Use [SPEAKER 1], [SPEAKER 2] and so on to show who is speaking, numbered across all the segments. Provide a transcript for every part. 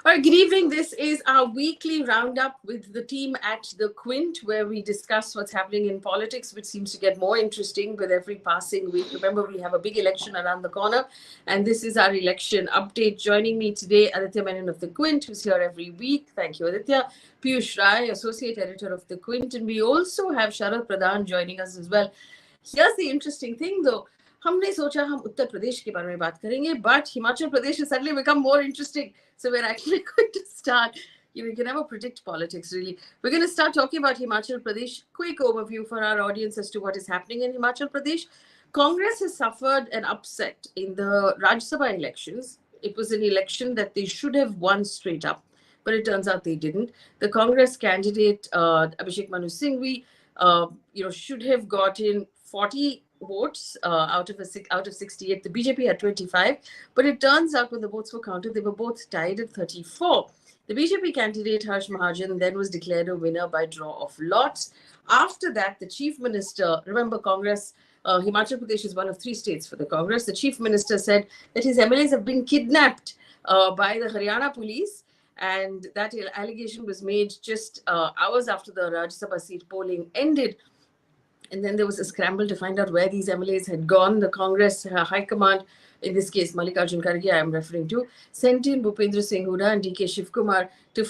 [SPEAKER 1] All right, good evening. This is our weekly roundup with the team at the Quint, where we discuss what's happening in politics, which seems to get more interesting with every passing week. Remember, we have a big election around the corner, and this is our election update. Joining me today, Aditya Menon of the Quint, who's here every week. Thank you, Aditya. Piyush Rai, Associate Editor of the Quint, and we also have Sharat Pradhan joining us as well. Here's the interesting thing, though. हमने सोचा हम उत्तर प्रदेश के बारे में बात करेंगे, but Himachal Pradesh has suddenly become more interesting. So we're actually going to start. You can never predict politics, really. We're going to start talking about Himachal Pradesh. Quick overview for our audience as to what is happening in Himachal Pradesh. Congress has suffered an upset in the Rajya Sabha elections. It was an election that they should have won straight up, but it turns out they didn't. The Congress candidate, Abhishek Manu Singhvi, should have gotten 40 votes out of 68. The BJP had 25, but it turns out when the votes were counted, they were both tied at 34. The BJP candidate Harsh Mahajan then was declared a winner by draw of lots. After that, the chief minister, remember Congress, Himachal Pradesh is one of 3 states for the Congress. The chief minister said that his MLAs have been kidnapped by the Haryana police. And that allegation was made just hours after the Rajya Sabha seat polling ended. And then there was a scramble to find out where these MLAs had gone. The Congress High Command, in this case, Mallikarjun Kharge, I am referring to, sent in Bhupendra Singh Hooda and DK Shivkumar to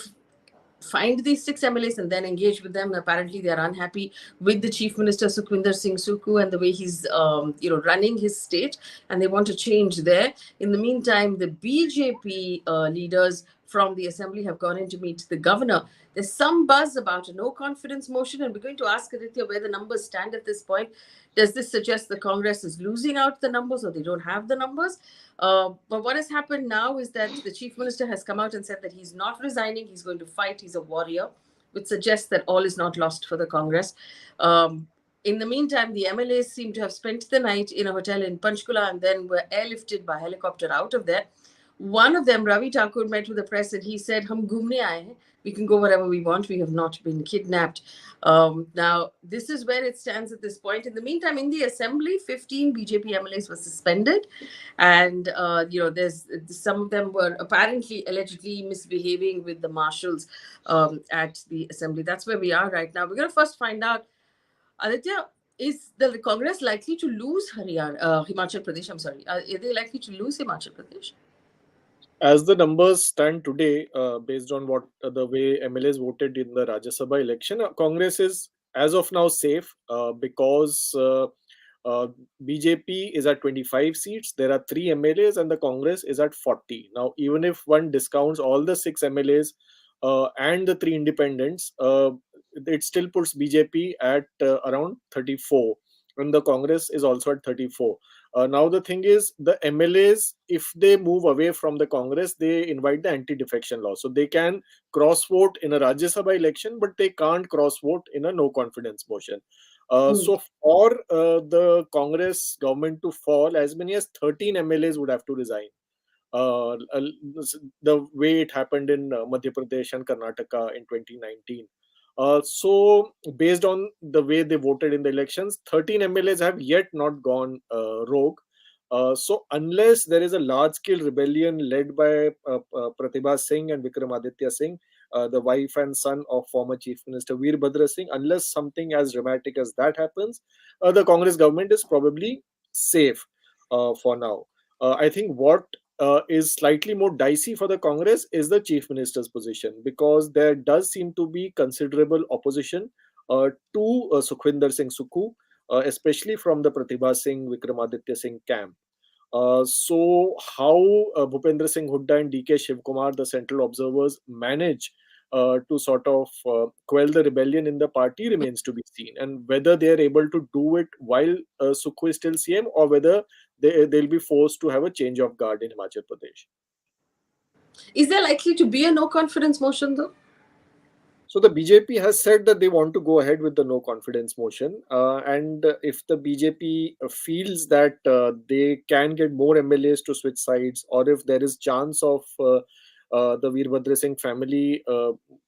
[SPEAKER 1] find these 6 MLAs and then engage with them. Apparently, they are unhappy with the Chief Minister Sukhwinder Singh Sukhu and the way he's, running his state, and they want to change there. In the meantime, the BJP leaders from the assembly have gone in to meet the governor. There's some buzz about a no confidence motion, and we're going to ask Aditya where the numbers stand at this point. Does this suggest the Congress is losing out the numbers or they don't have the numbers? But what has happened now is that the chief minister has come out and said that he's not resigning. He's going to fight. He's a warrior, which suggests that all is not lost for the Congress. In the meantime, the MLAs seem to have spent the night in a hotel in Panchkula and then were airlifted by helicopter out of there. One of them, Ravi Thakur, met with the press and he said, "Hum ghumne aaye hain. We can go wherever we want. We have not been kidnapped." Now, this is where it stands at this point. In the meantime, in the assembly, 15 BJP MLAs were suspended. And, there's some of them were apparently, allegedly misbehaving with the marshals at the assembly. That's where we are right now. We're going to first find out, Aditya, is the Congress likely to lose Himachal Pradesh? I'm sorry. Are they likely to lose Himachal Pradesh?
[SPEAKER 2] As the numbers stand today, based on what the way MLAs voted in the Rajya Sabha election, Congress is as of now safe because BJP is at 25 seats. There are 3 MLAs and the Congress is at 40. Now, even if one discounts all the 6 MLAs and the 3 independents, it still puts BJP at around 34. And the Congress is also at 34. Now the thing is, the MLAs, if they move away from the Congress, they invite the anti-defection law. So they can cross-vote in a Rajya Sabha election, but they can't cross-vote in a no-confidence motion. So for the Congress government to fall, as many as 13 MLAs would have to resign. The way it happened in Madhya Pradesh and Karnataka in 2019. So based on the way they voted in the elections, 13 MLAs have yet not gone rogue. So unless there is a large-scale rebellion led by Pratibha Singh and Aditya Singh, the wife and son of former Chief Minister Virbhadra Singh, unless something as dramatic as that happens, the Congress government is probably safe for now. I think what is slightly more dicey for the Congress is the Chief Minister's position, because there does seem to be considerable opposition to Sukhwinder Singh Sukhu, especially from the Pratibha Singh, Vikramaditya Singh camp. So how Bhupendra Singh Hooda and DK Shivkumar, the central observers, manage to sort of quell the rebellion in the party remains to be seen, and whether they are able to do it while Sukhu is still CM, or whether they'll be forced to have a change of guard in Himachal Pradesh.
[SPEAKER 1] Is there likely to be a no confidence motion though?
[SPEAKER 2] So the BJP has said that they want to go ahead with the no confidence motion, and if the BJP feels that they can get more MLAs to switch sides, or if there is chance of the Virbhadra Singh family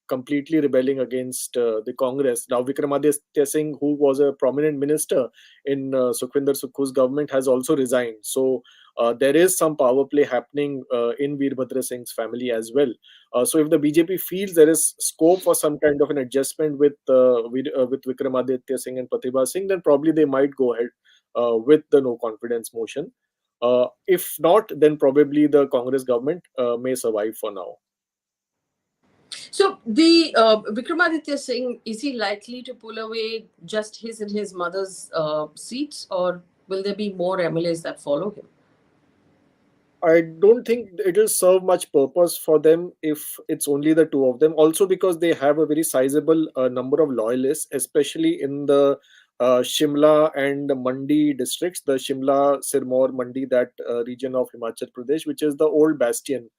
[SPEAKER 2] completely rebelling against the Congress. Now, Vikramaditya Singh, who was a prominent minister in Sukhwinder Sukhu's government, has also resigned. So There is some power play happening in Virbhadra Singh's family as well. So if the BJP feels there is scope for some kind of an adjustment with Vikramaditya Singh and Pratibha Singh, then probably they might go ahead with the no confidence motion. If not, then probably the Congress government may survive for now.
[SPEAKER 1] So the Vikramaditya Singh, is he likely to pull away just his and his mother's seats, or will there be more MLAs that follow him?
[SPEAKER 2] I don't think it will serve much purpose for them if it's only the two of them. Also, because they have a very sizable number of loyalists, especially in the Shimla and Mandi districts, the Shimla, Sirmaur, Mandi, that region of Himachal Pradesh, which is the old bastion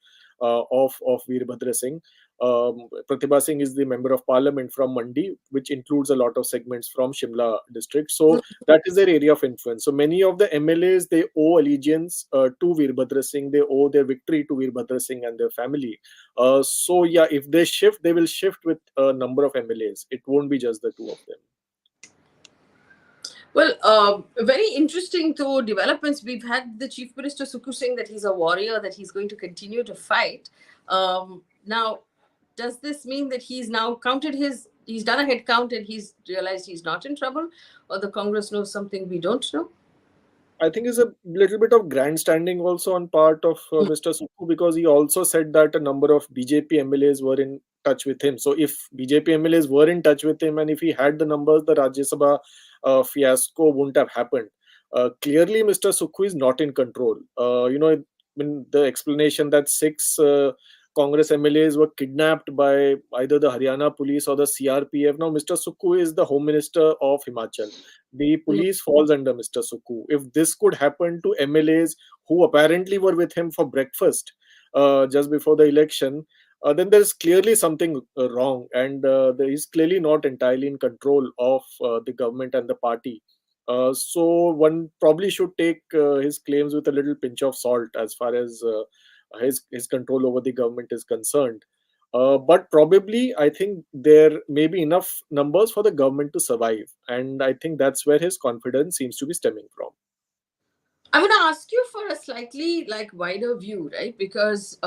[SPEAKER 2] of Virbhadra Singh. Pratibha Singh is the member of parliament from Mandi, which includes a lot of segments from Shimla district. So that is their area of influence. So many of the MLAs, they owe allegiance to Virbhadra Singh. They owe their victory to Virbhadra Singh and their family. So yeah, if they shift, they will shift with a number of MLAs. It won't be just the two of them.
[SPEAKER 1] Well, very interesting though developments. We've had the Chief Minister Sukhu saying that he's a warrior, that he's going to continue to fight. Now, does this mean that he's now he's done a head count and he's realized he's not in trouble, or the Congress knows something we don't know?
[SPEAKER 2] I think is a little bit of grandstanding also on part of Mr. Sukhu, because he also said that a number of BJP MLAs were in touch with him. So if BJP MLAs were in touch with him and if he had the numbers, the Rajya Sabha fiasco wouldn't have happened. Clearly, Mr. Sukhu is not in control. The explanation that six Congress MLAs were kidnapped by either the Haryana police or the CRPF. Now, Mr. Sukhu is the Home Minister of Himachal. The police falls under Mr. Sukhu. If this could happen to MLAs who apparently were with him for breakfast just before the election, then there is clearly something wrong, and he is clearly not entirely in control of the government and the party. So one probably should take his claims with a little pinch of salt as far as his control over the government is concerned. But probably, I think there may be enough numbers for the government to survive, and I think that's where his confidence seems to be stemming from.
[SPEAKER 1] I'm going to ask you for a slightly wider view, right? Because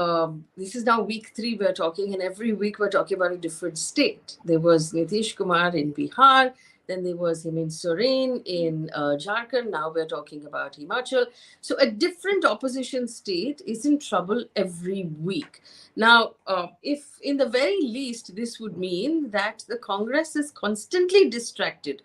[SPEAKER 1] this is now week 3 we're talking, and every week we're talking about a different state. There was Nitish Kumar in Bihar, then there was Hemant Soren in Jharkhand. Now we're talking about Himachal. So a different opposition state is in trouble every week. Now, if in the very least, this would mean that the Congress is constantly distracted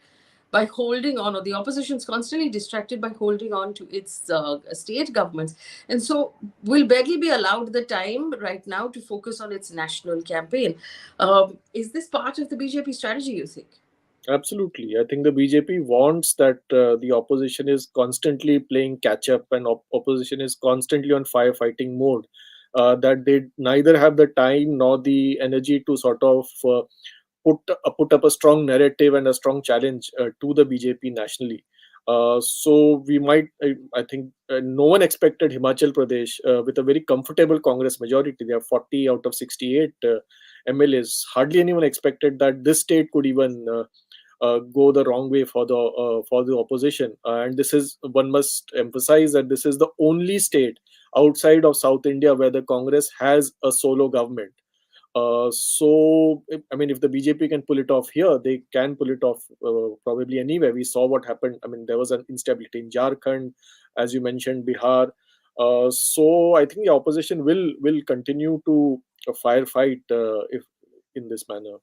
[SPEAKER 1] by holding on, or the opposition is constantly distracted by holding on to its state governments. And so will barely be allowed the time right now to focus on its national campaign. Is this part of the BJP strategy, you think?
[SPEAKER 2] Absolutely. I think the BJP wants that the opposition is constantly playing catch up and opposition is constantly on firefighting mode. That they neither have the time nor the energy to sort of put up a strong narrative and a strong challenge to the BJP nationally. So we might, I think, no one expected Himachal Pradesh with a very comfortable Congress majority. They have 40 out of 68 MLAs. Hardly anyone expected that this state could even go the wrong way for the opposition. And this is, one must emphasize that this is the only state outside of South India where the Congress has a solo government. So, I mean, if the BJP can pull it off here, they can pull it off probably anywhere. We saw what happened. I mean, there was an instability in Jharkhand, as you mentioned, Bihar. So, I think the opposition will continue to firefight if in this manner.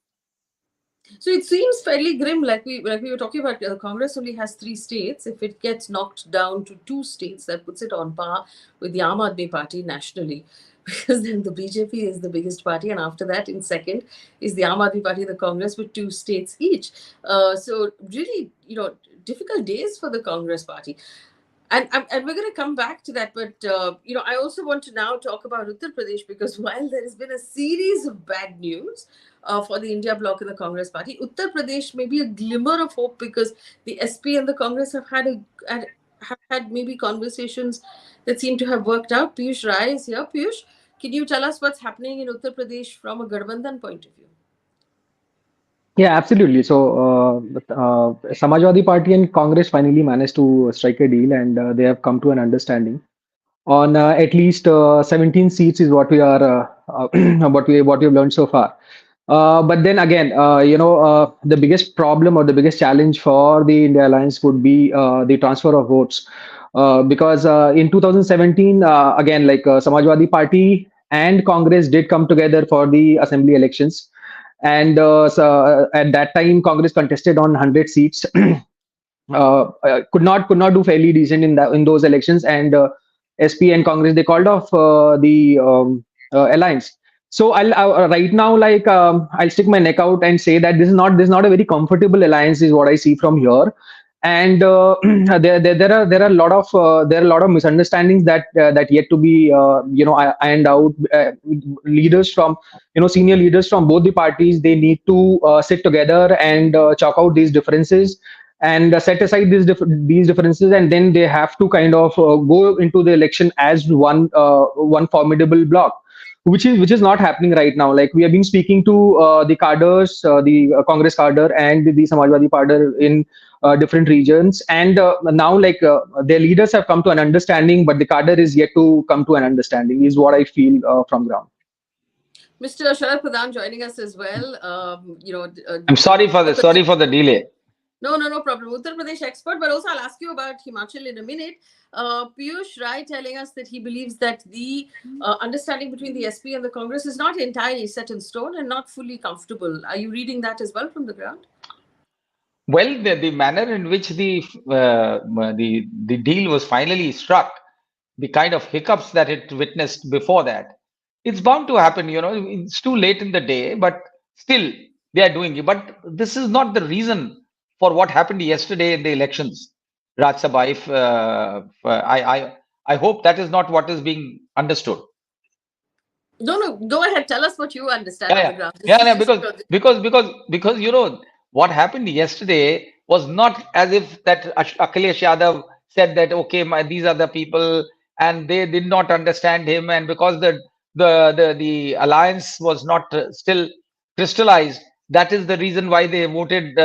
[SPEAKER 1] So it seems fairly grim, like we were talking about. Congress only has 3 states. If it gets knocked down to 2 states, that puts it on par with the Aam Aadmi Party nationally, because then the BJP is the biggest party, and after that, in second, is the Aam Aadmi Party, the Congress, with 2 states each. So really, difficult days for the Congress party. And we're going to come back to that. But, I also want to now talk about Uttar Pradesh, because while there has been a series of bad news for the India bloc and the Congress party, Uttar Pradesh may be a glimmer of hope, because the SP and the Congress have had maybe conversations that seem to have worked out. Piyush Rai is here. Piyush, can you tell us what's happening in Uttar Pradesh from a Gadbandhan point of view?
[SPEAKER 3] Yeah, absolutely. So, Samajwadi Party and Congress finally managed to strike a deal, and they have come to an understanding. on at least 17 seats is what we are what we've learned so far. But then again, the biggest problem or the biggest challenge for the India Alliance would be the transfer of votes. Because in 2017, again, like Samajwadi Party and Congress did come together for the assembly elections. And at that time, Congress contested on 100 seats. Could not do fairly decent in those elections, and SP and Congress, they called off the alliance. So right now, like, I'll stick my neck out and say that this is not a very comfortable alliance, is what I see from here. And there are a lot of misunderstandings that yet to be ironed out. Leaders from Senior leaders from both the parties, they need to sit together and chalk out these differences and set aside these differences, and then they have to kind of go into the election as one formidable bloc, which is not happening right now. Like, we have been speaking to the cadres, the Congress cadre and the Samajwadi cadre in different regions, and now, like, their leaders have come to an understanding, but the cadre is yet to come to an understanding, is what I feel from ground.
[SPEAKER 1] Mr. Sharat Pradhan joining us as well.
[SPEAKER 4] I'm sorry for the delay.
[SPEAKER 1] No problem. Uttar Pradesh expert, but also I'll ask you about Himachal in a minute. Piyush Rai telling us that he believes that the understanding between the SP and the Congress is not entirely set in stone and not fully comfortable. Are you reading that as well from the ground?
[SPEAKER 4] Well, the manner in which the deal was finally struck, the kind of hiccups that it witnessed before that, it's bound to happen. It's too late in the day, but still they are doing it. But this is not the reason for what happened yesterday in the elections, Raj Sabha. If I hope that is not what is being understood.
[SPEAKER 1] No, go ahead. Tell us what you understand on the ground.
[SPEAKER 4] Because what happened yesterday was not as if that Akhilesh Yadav said that, okay, these are the people, and they did not understand him, and because the alliance was not still crystallized, that is the reason why they voted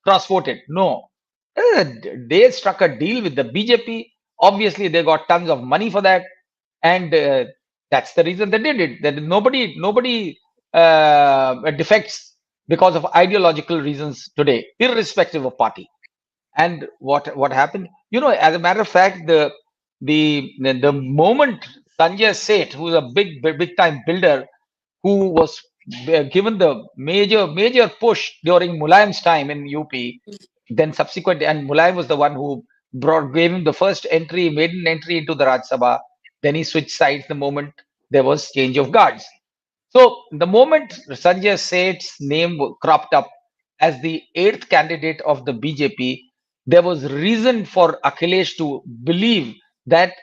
[SPEAKER 4] cross voted. No, they struck a deal with the BJP. Obviously, they got tons of money for that, and that's the reason they did it. That nobody defects because of ideological reasons today, irrespective of party. And what happened? As a matter of fact, the moment Sanjay Seth, who's a big time builder, who was given the major push during Mulayam's time in UP, then subsequent, and Mulayam was the one who gave him the first maiden entry into the Raj Sabha. Then he switched sides the moment there was change of guards. So the moment Sanjay Seth's name cropped up as the 8th candidate of the BJP, there was reason for Akhilesh to believe that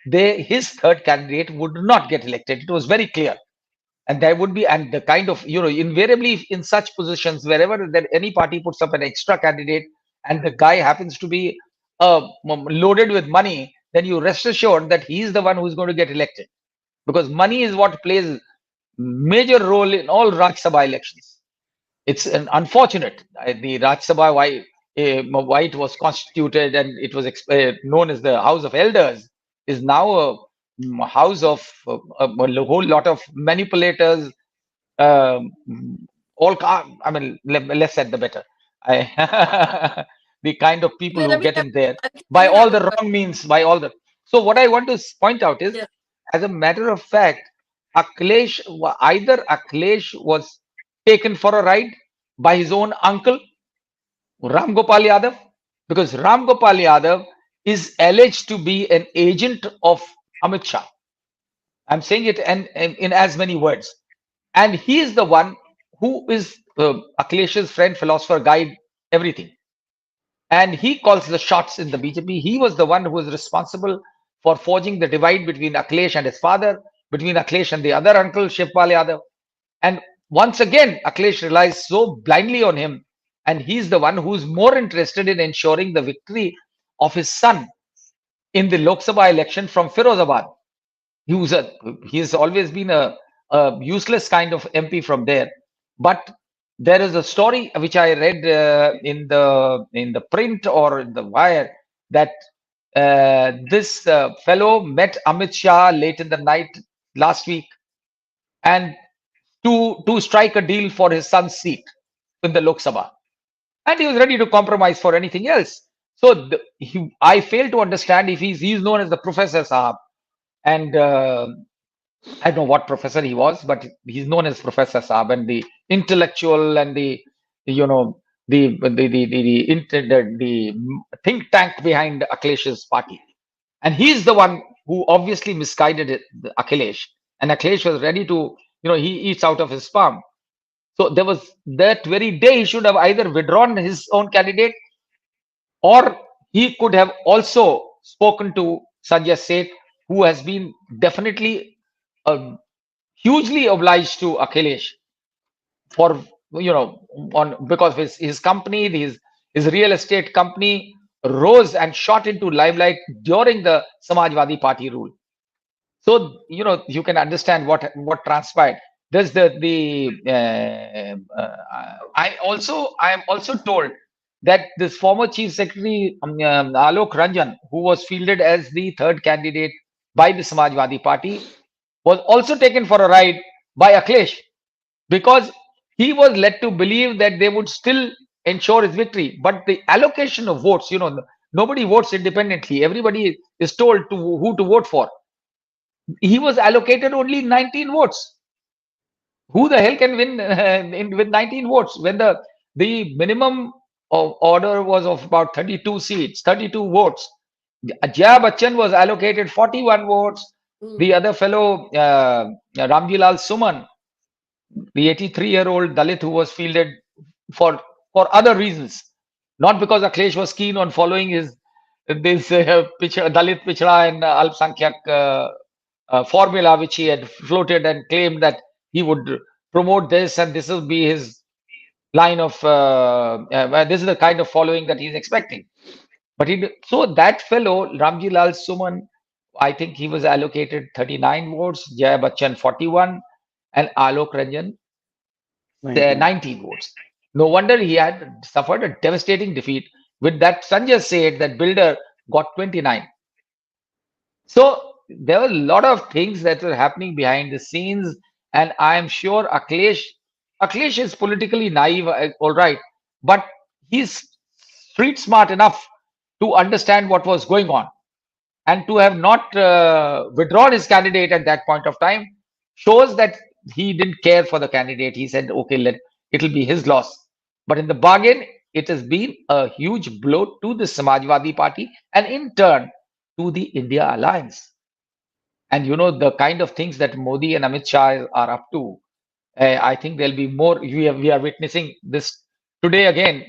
[SPEAKER 4] his third candidate would not get elected. It was very clear. And there would be, and the kind of, invariably in such positions, wherever any party puts up an extra candidate and the guy happens to be loaded with money, then you rest assured that he's the one who's going to get elected. Because money is what plays major role in all Raj Sabha elections. It's an unfortunate. The Raj Sabha, why it was constituted and it was known as the House of Elders, is now a house of a whole lot of manipulators. Less said the better. The kind of people who get in there by all the wrong means, by all the. So what I want to point out is, as a matter of fact, either Akhilesh was taken for a ride by his own uncle, Ram Gopal Yadav, because Ram Gopal Yadav is alleged to be an agent of Amit Shah. I'm saying it in as many words. And he is the one who is Akhilesh's friend, philosopher, guide, everything. And he calls the shots in the BJP. He was the one who was responsible for forging the divide between Akhilesh and his father, between Akhilesh and the other uncle, Shivpal Yadav. And once again, Akhilesh relies so blindly on him. And he's the one who's more interested in ensuring the victory of his son in the Lok Sabha election from Firozabad. He's always been a useless kind of MP from there. But there is a story which I read in the print or in the wire that this fellow met Amit Shah late in the night last week, and to strike a deal for his son's seat in the Lok Sabha, and he was ready to compromise for anything else. So I fail to understand if he's known as the Professor Sahab, and I don't know what professor he was, but he's known as Professor Saab, and the intellectual and the you know the think tank behind Akhilesh's party, and he's the one who obviously misguided Akhilesh, and Akhilesh was ready to he eats out of his palm. So there was that very day he should have either withdrawn his own candidate, or he could have also spoken to Sanjay Seth, who has been definitely hugely obliged to Akhilesh for on because of his company, his real estate company rose and shot into limelight during the Samajwadi Party rule. So you can understand what transpired. There's I am also told that this former Chief Secretary Alok Ranjan, who was fielded as the third candidate by the Samajwadi Party, was also taken for a ride by Akhilesh, because he was led to believe that they would still ensure his victory. But the allocation of votes, nobody votes independently. Everybody is told to who to vote for. He was allocated only 19 votes. Who the hell can win with 19 votes when the minimum of order was of about 32 seats, 32 votes? Jaya Bachchan was allocated 41 votes. The other fellow, Ramji Lal Suman, the 83-year-old Dalit who was fielded for other reasons, not because Akhilesh was keen on following this Dalit Pichra and Alpsankyak formula which he had floated and claimed that he would promote this and this will be his line of this is the kind of following that he's expecting. But so that fellow Ramji Lal Suman, I think he was allocated 39 votes, Jaya Bachchan 41, and Alok Ranjan 19 votes. No wonder he had suffered a devastating defeat. With that, Sanjay said that builder got 29. So there were a lot of things that were happening behind the scenes, and I am sure Akhilesh is politically naive, all right, but he's street smart enough to understand what was going on, and to have not withdrawn his candidate at that point of time shows that he didn't care for the candidate. He said, okay, it'll be his loss. But in the bargain, it has been a huge blow to the Samajwadi Party and in turn to the India Alliance. And the kind of things that Modi and Amit Shah are up to, I think there'll be more. We are witnessing this today again.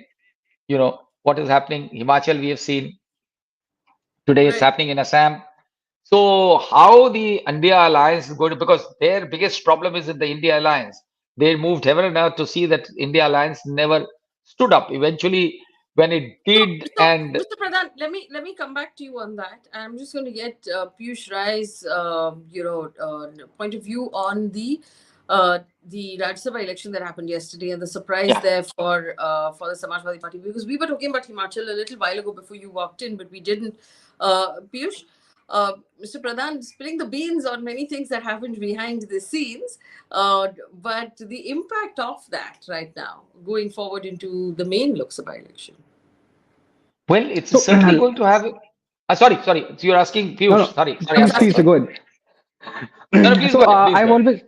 [SPEAKER 4] What is happening. Himachal, we have seen. Today it's happening in Assam. So how the India Alliance is going to, because their biggest problem is in the India Alliance. They moved heaven and earth to see that India Alliance never stood up. Eventually, when it did, and
[SPEAKER 1] Mr. Pradhan, let me come back to you on that. I'm just going to get Piyush Rai's point of view on the Rajya Sabha election that happened yesterday and the surprise there for the Samajwadi Party, because we were talking about Himachal a little while ago before you walked in, but we didn't. Piyush, Mr. Pradhan spilling the beans on many things that happened behind the scenes, but the impact of that right now going forward into the main Lok Sabha election.
[SPEAKER 4] Well, it's certainly going to have. Sorry. So you're asking Piyush.
[SPEAKER 3] No.
[SPEAKER 4] Sorry.
[SPEAKER 3] Please go ahead.
[SPEAKER 4] No, please
[SPEAKER 3] so
[SPEAKER 4] go ahead,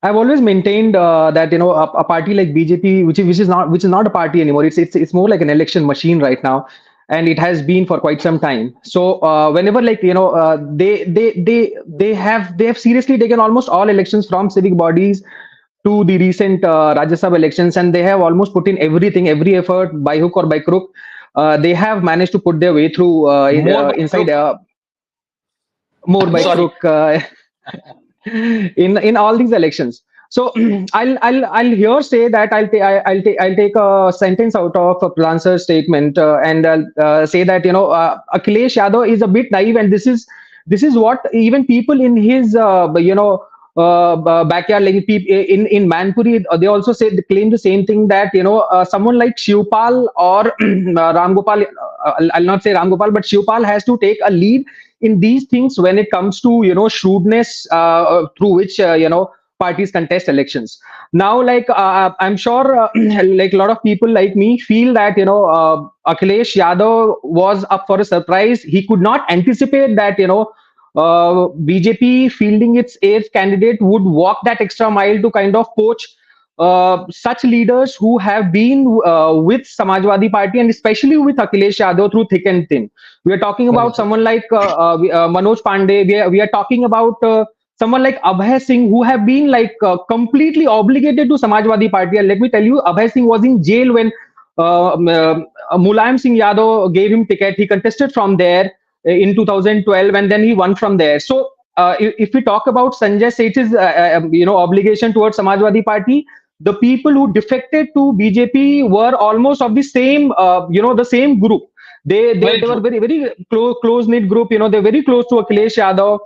[SPEAKER 3] I've always maintained that a party like BJP, which is not a party anymore. It's more like an election machine right now, and it has been for quite some time. So whenever they have seriously taken almost all elections from civic bodies to the recent Rajya Sabha elections, and they have almost put in every effort by hook or by crook. They have managed to put their way through inside more by crook in all these elections. So I'll here say that I'll take a sentence out of Pradhan's statement and I'll say that Akhilesh Yadav is a bit naive, and this is what even people in his backyard, like in Manpuri, they also say, they claim the same thing, that someone like Shivpal or Ram Gopal, I'll not say Ram Gopal, but Shivpal has to take a lead in these things when it comes to shrewdness, through which parties contest elections. Now, like, I'm sure, like, a lot of people like me feel that Akhilesh Yadav was up for a surprise. He could not anticipate that BJP fielding its eighth candidate would walk that extra mile to kind of poach such leaders who have been with Samajwadi Party, and especially with Akhilesh Yadav through thick and thin. We are talking about someone like Manoj Pandey. We are talking about someone like Abhay Singh, who have been like completely obligated to Samajwadi Party. And let me tell you, Abhay Singh was in jail when Mulayam Singh Yadav gave him ticket. He contested from there in 2012, and then he won from there. So if we talk about Sanjay Seth's obligation towards Samajwadi Party, the people who defected to BJP were almost of the same the same group. They were very close knit group. They're very close to Akhilesh Yadav,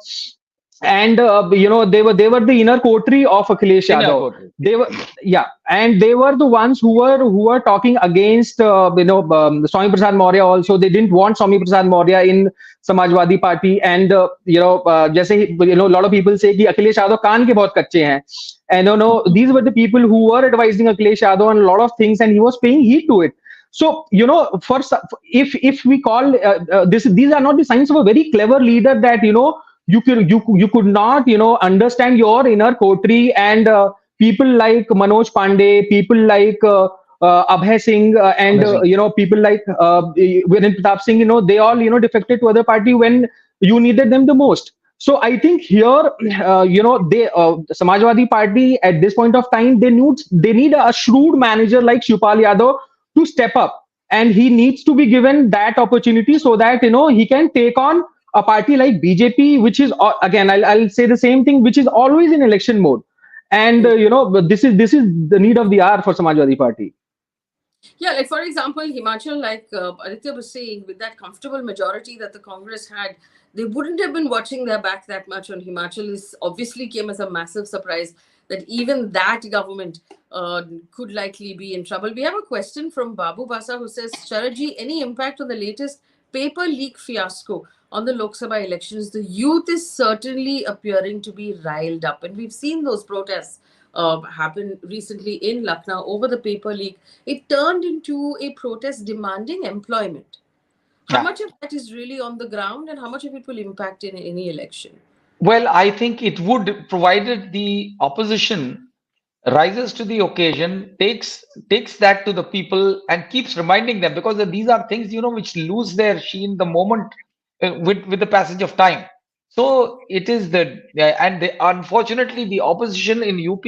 [SPEAKER 3] and they were the inner coterie of Akhilesh Yadav. They were, yeah, and they were the ones who were talking against Swami Prasad Maurya. Also, they didn't want Swami Prasad Maurya in Samajwadi Party, and jaise a lot of people say कि Akhilesh Yadav kaan ke bahut kache hain, and these were the people who were advising Akhilesh Yadav on a lot of things, and he was paying heed to it. So if we call these are not the signs of a very clever leader, that you could not understand your inner coterie, and people like Manoj Pandey, people like Abhay Singh, and people like Viren Pratap Singh, they all defected to other party when you needed them the most. So I think here, Samajwadi Party at this point of time, they need a shrewd manager like Shivpal Yadav to step up, and he needs to be given that opportunity, so that he can take on a party like BJP, which is, again, I'll say the same thing, which is always in election mode, and this is the need of the hour for Samajwadi Party.
[SPEAKER 1] Yeah, like for example, Himachal, like Aditya was saying, with that comfortable majority that the Congress had, they wouldn't have been watching their back that much on Himachal. This obviously came as a massive surprise that even that government could likely be in trouble. We have a question from Babu Basa, who says, Sharatji, any impact on the latest paper leak fiasco on the Lok Sabha elections? The youth is certainly appearing to be riled up, and we've seen those protests happened recently in Lucknow over the paper leak. It turned into a protest demanding employment. How much of that is really on the ground, and how much of it will impact in any election?
[SPEAKER 4] Well, I think it would, provided the opposition rises to the occasion, takes that to the people and keeps reminding them, because these are things which lose their sheen the moment with the passage of time. So it is unfortunately the opposition in UP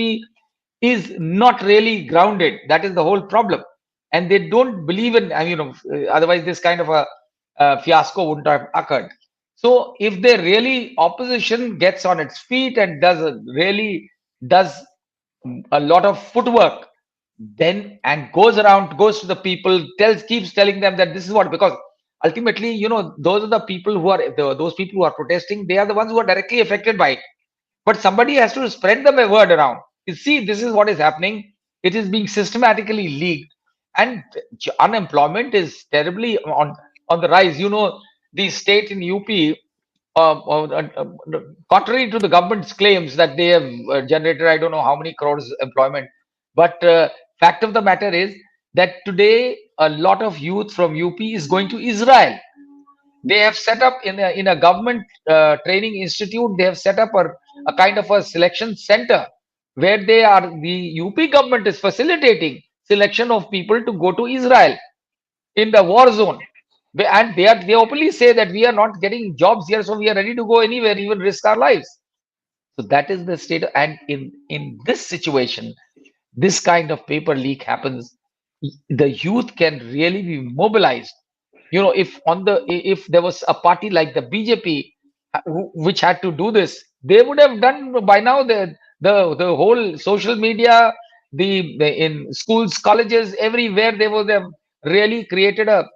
[SPEAKER 4] is not really grounded. That is the whole problem, and they don't believe in. Otherwise this kind of a fiasco wouldn't have occurred. So if they really, opposition gets on its feet and does a lot of footwork, then, and goes to the people, keeps telling them that this is what, because ultimately, those are the people who are those people who are protesting. They are the ones who are directly affected by it. But somebody has to spread the word around. You see, this is what is happening. It is being systematically leaked, and unemployment is terribly on the rise. The state in UP, contrary to the government's claims that they have generated, I don't know how many crores employment, but fact of the matter is that today a lot of youth from UP is going to Israel. They have set up in a government training institute. They have set up a kind of a selection center where the UP government is facilitating selection of people to go to Israel in the war zone. And they openly say that we are not getting jobs here, so we are ready to go anywhere, even risk our lives. So that is the state. And in this situation, this kind of paper leak happens, the youth can really be mobilized. If there was a party like the BJP which had to do this, they would have done by now. The whole social media, in schools, colleges, everywhere, they would have really created a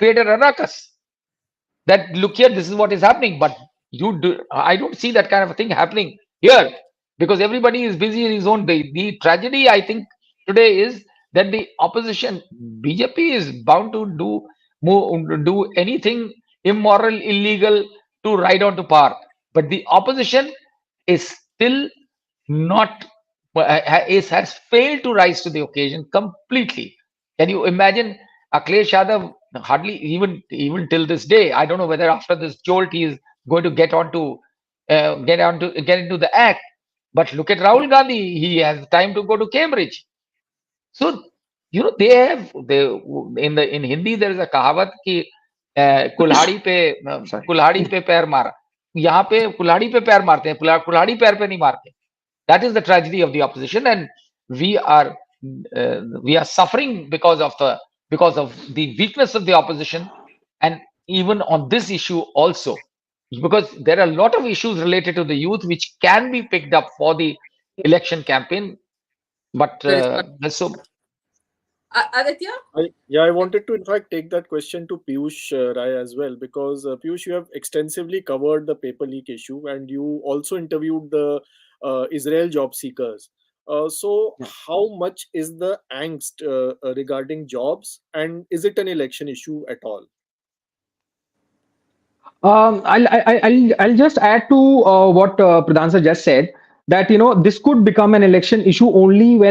[SPEAKER 4] ruckus. That, look here, this is what is happening. But I don't see that kind of a thing happening here. because everybody is busy in his own day. The tragedy, I think, today is that the opposition, BJP, is bound to do anything immoral, illegal to ride on to power. But the opposition is still not has failed to rise to the occasion completely. Can you imagine Akhilesh Yadav? Hardly even till this day, I don't know whether after this jolt he is going to get into the act. But look at Rahul Gandhi; he has time to go to Cambridge. So they in Hindi there is a kahavat ki कुल्हाड़ी पे
[SPEAKER 3] Sorry.
[SPEAKER 4] कुल्हाड़ी पे पैर मारा. यहाँ पे कुल्हाड़ी पे पैर मारते हैं, कुल्हाड़ी पैर पे नहीं मारते. That is the tragedy of the opposition, and we are suffering because of the weakness of the opposition, and even on this issue also, because there are a lot of issues related to the youth which can be picked up for the election campaign, but
[SPEAKER 1] There is not.
[SPEAKER 4] so
[SPEAKER 1] Aditya?
[SPEAKER 2] I wanted to in fact take that question to Piyush Rai as well, because Piyush, you have extensively covered the paper leak issue and you also interviewed the Israel job seekers. So,
[SPEAKER 3] Yeah.
[SPEAKER 2] how much is the angst regarding jobs, and is it an election issue at all?
[SPEAKER 3] I'll just add to what Pradhan sir just said, that this could become an election issue only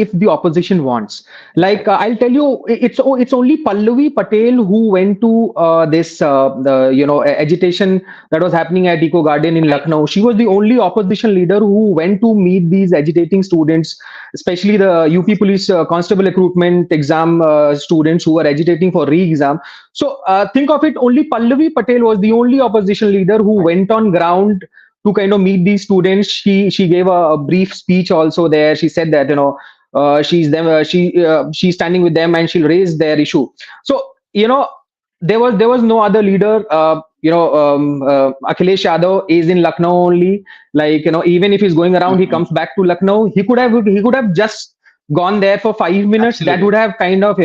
[SPEAKER 3] if the opposition wants. Like I'll tell you, it's only Pallavi Patel who went to this the agitation that was happening at Eco Garden in
[SPEAKER 4] right,
[SPEAKER 3] Lucknow. She was the only opposition leader who went to meet these agitating students, especially the UP Police Constable recruitment exam students who were agitating for re-exam. So think of it, only Pallavi Patel was the only opposition leader who went on ground to kind of meet these students. She gave a brief speech also there. She said that she's standing with them and she'll raise their issue. So there was no other leader. Akhilesh Yadav is in Lucknow only. Like even if he's going around, he comes back to Lucknow. He could have just gone there for 5 minutes. That
[SPEAKER 4] absolutely.
[SPEAKER 3] would have kind of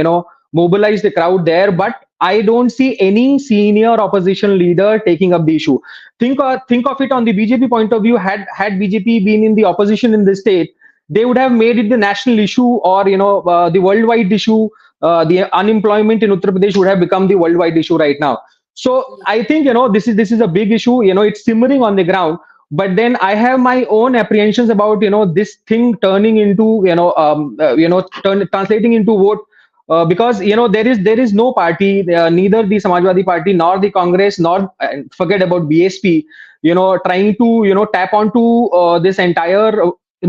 [SPEAKER 3] mobilized the crowd there. But I don't see any senior opposition leader taking up the issue. Think of it on the BJP point of view. Had BJP been in the opposition in the state, they would have made it the national issue, or the worldwide issue. The unemployment in Uttar Pradesh would have become the worldwide issue right now. So I think this is a big issue. It's simmering on the ground. But then I have my own apprehensions about this thing turning into translating into vote, because there is no party, neither the Samajwadi party nor the Congress, nor forget about BSP, trying to tap onto this entire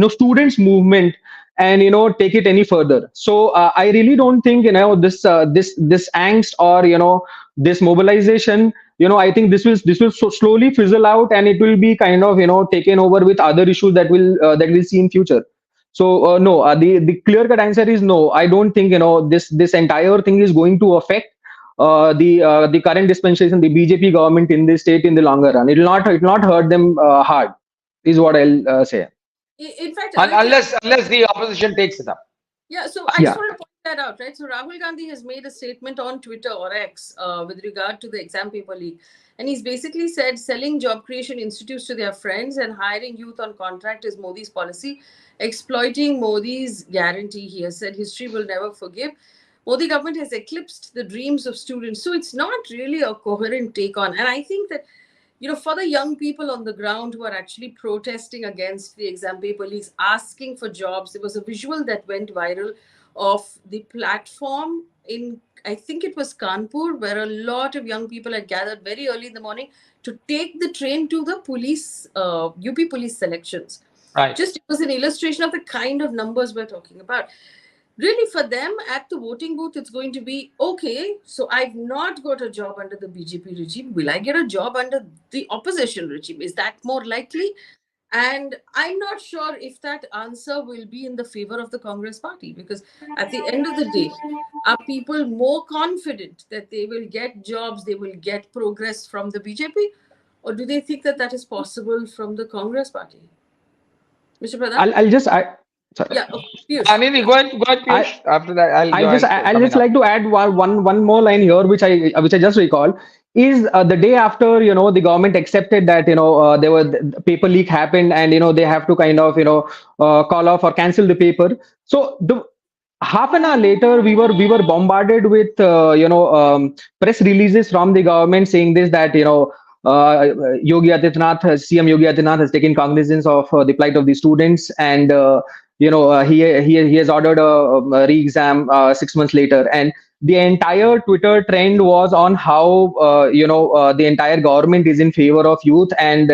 [SPEAKER 3] students movement and take it any further. So I really don't think this angst, or this mobilization, I think this will slowly fizzle out, and it will be kind of taken over with other issues that we'll see in future. So no, the clear cut answer is no. I don't think this entire thing is going to affect the current dispensation, the BJP government in this state in the longer run. It will not hurt them hard, is what I'll say.
[SPEAKER 1] In fact, Aditya,
[SPEAKER 4] Unless the opposition takes it up.
[SPEAKER 1] yeah, so I just
[SPEAKER 3] Yeah.
[SPEAKER 1] want to point that out, right? So Rahul Gandhi has made a statement on Twitter or X with regard to the exam paper leak. And he's basically said selling job creation institutes to their friends and hiring youth on contract is Modi's policy, exploiting Modi's guarantee. He has said history will never forgive. Modi government has eclipsed the dreams of students. So it's not really a coherent take on. And I think that for the young people on the ground who are actually protesting against the exam paper leaks, asking for jobs, there was a visual that went viral of the platform in, I think it was Kanpur, where a lot of young people had gathered very early in the morning to take the train to the police, UP police selections.
[SPEAKER 4] Right.
[SPEAKER 1] Just it was an illustration of the kind of numbers we're talking about. Really, for them at the voting booth, it's going to be okay. So I've not got a job under the BJP regime. Will I get a job under the opposition regime? Is that more likely? And I'm not sure if that answer will be in the favor of the Congress party, because at the end of the day, are people more confident that they will get jobs, they will get progress from the BJP, or do they think that that is possible from the Congress party? Mr. Pradhan?
[SPEAKER 3] I'll just Sorry.
[SPEAKER 1] Yeah, Piyush.
[SPEAKER 4] Anil, go ahead,
[SPEAKER 3] I
[SPEAKER 4] Piyush. After that,
[SPEAKER 3] I'll
[SPEAKER 4] coming
[SPEAKER 3] just
[SPEAKER 4] up.
[SPEAKER 3] like to add one more line here, which I just recalled is the day after the government accepted that there were the paper leak happened, and they have to kind of call off or cancel the paper. So the half an hour later we were bombarded with press releases from the government saying this, that Yogi Adityanath CM Yogi Adityanath has taken cognizance of the plight of the students, and he has ordered a re-exam 6 months later. And the entire Twitter trend was on how the entire government is in favor of youth, and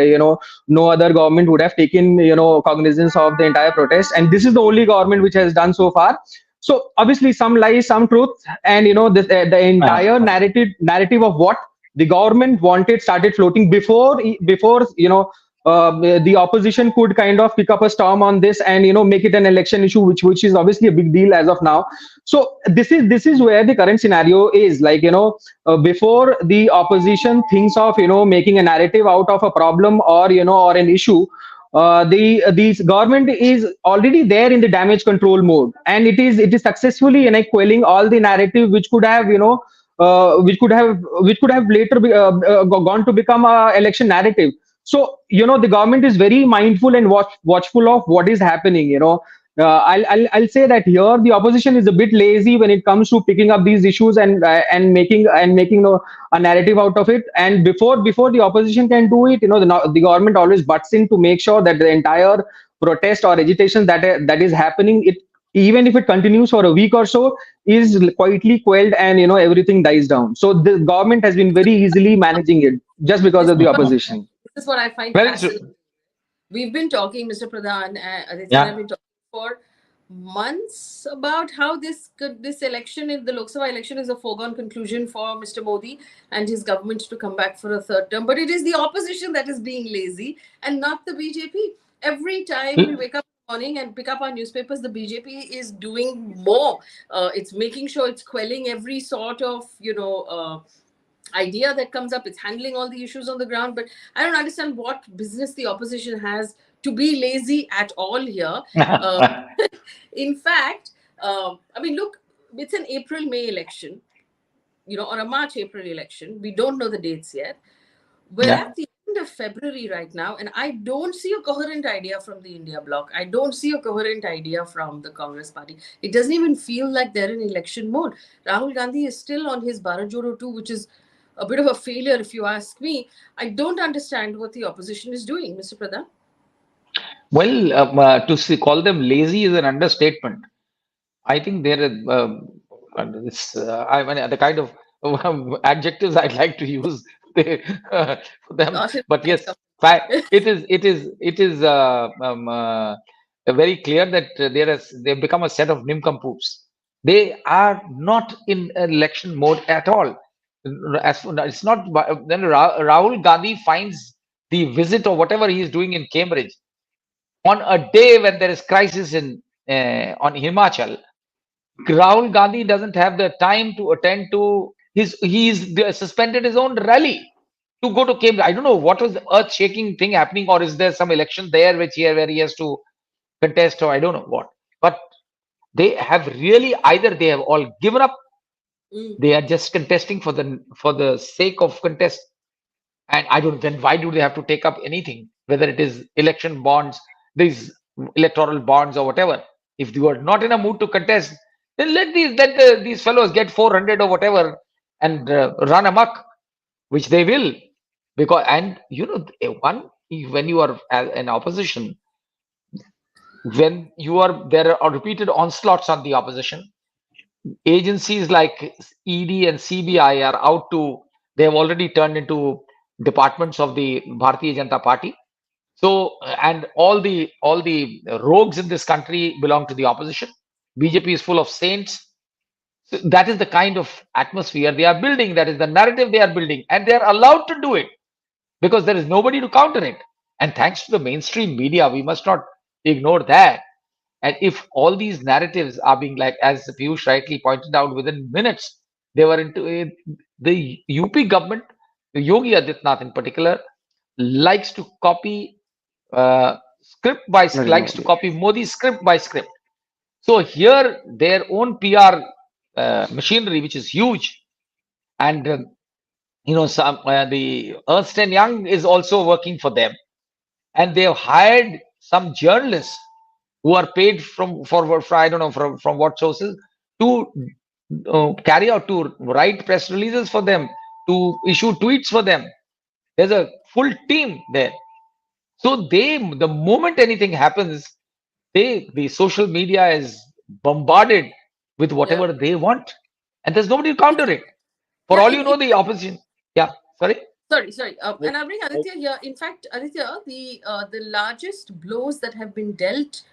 [SPEAKER 3] no other government would have taken cognizance of the entire protest, and this is the only government which has done so far. So obviously some lies, some truth, and the entire
[SPEAKER 4] Uh,
[SPEAKER 3] narrative of what the government wanted started floating before the opposition could kind of pick up a storm on this and make it an election issue, which is obviously a big deal as of now. So this is where the current scenario is, like before the opposition thinks of making a narrative out of a problem, or or an issue, the government is already there in the damage control mode, and it is successfully quelling all the narrative which could have later gone to become a election narrative. So the government is very mindful and watchful of what is happening. I'll say that here the opposition is a bit lazy when it comes to picking up these issues and making a narrative out of it. And before the opposition can do it, the government always butts in to make sure that the entire protest or agitation that is happening, it even if it continues for a week or so, is quietly quelled, and everything dies down. So the government has been very easily managing it just because
[SPEAKER 1] This
[SPEAKER 3] of
[SPEAKER 1] is
[SPEAKER 3] the
[SPEAKER 1] what
[SPEAKER 3] opposition.
[SPEAKER 1] this is what I find
[SPEAKER 4] very
[SPEAKER 1] fascinating.
[SPEAKER 4] true.
[SPEAKER 1] We've been talking, Mr. Pradhan, Aditya and I've
[SPEAKER 4] Yeah.
[SPEAKER 1] been talking for months about how this election, in the Lok Sabha election, is a foregone conclusion for Mr. Modi and his government to come back for a third term. But it is the opposition that is being lazy, and not the BJP. Every time we wake up in the morning and pick up our newspapers, the BJP is doing more. It's making sure it's quelling every sort of idea that comes up. It's handling all the issues on the ground. But I don't understand what business the opposition has to be lazy at all here. Uh, in fact, I mean, look, it's an April-May election, or a March-April election. We don't know the dates yet. We're
[SPEAKER 4] Yeah.
[SPEAKER 1] at the end of February right now, and I don't see a coherent idea from the India bloc. I don't see a coherent idea from the Congress party. It doesn't even feel like they're in election mode. Rahul Gandhi is still on his Bharat Jodo 2, which is a bit of a failure, if you ask me. I don't understand what the opposition is doing, Mr. Pradhan.
[SPEAKER 4] Well, call them lazy is an understatement. I think there is I mean the kind of adjectives I'd like to use they, for them.
[SPEAKER 1] Gosh,
[SPEAKER 4] But
[SPEAKER 1] it's
[SPEAKER 4] yes, it is very clear that they've become a set of nincompoops. They are not in election mode at all. It's not then Rahul Gandhi finds the visit or whatever he is doing in Cambridge on a day when there is crisis in on Himachal. Rahul Gandhi doesn't have the time to attend to he's suspended his own rally to go to Cambridge. I don't know what was the earth-shaking thing happening, or is there some election there where he has to contest, or I don't know what. But they have really either they have all given up,
[SPEAKER 1] Mm.
[SPEAKER 4] they are just contesting for the sake of contest. And I don't then why do they have to take up anything, whether it is election bonds, these electoral bonds or whatever. If you are not in a mood to contest, then let these fellows get 400 or whatever and run amok, which they will. Because and when you are an opposition, when you are there are repeated onslaughts on the opposition, agencies like ED and CBI are out to, they have already turned into departments of the Bharatiya Janata Party. So, and all the rogues in this country belong to the opposition. BJP is full of saints. So that is the kind of atmosphere they are building. That is the narrative they are building, and they are allowed to do it because there is nobody to counter it. And thanks to the mainstream media, we must not ignore that. And if all these narratives are being, like, as Piyush rightly pointed out, within minutes, they were into it. The UP government, Yogi Adityanath in particular, likes to copy script by
[SPEAKER 3] Narendra
[SPEAKER 4] likes to
[SPEAKER 3] Modi.
[SPEAKER 4] copy Modi script by script. So here their own PR machinery, which is huge, and some the Ernst and Young is also working for them, and they've hired some journalists who are paid for I don't know from what sources to carry out to write press releases for them, to issue tweets for them. There's a full team there. So the moment anything happens, the social media is bombarded with
[SPEAKER 1] Yeah.
[SPEAKER 4] whatever they want, and there's nobody to counter it. For
[SPEAKER 1] Yeah.
[SPEAKER 4] all you know, the opposition. Yeah, sorry.
[SPEAKER 1] Sorry.
[SPEAKER 2] I,
[SPEAKER 1] And I'll bring
[SPEAKER 2] I,
[SPEAKER 1] Aditya here. In fact, Aditya, the largest blows that have been dealt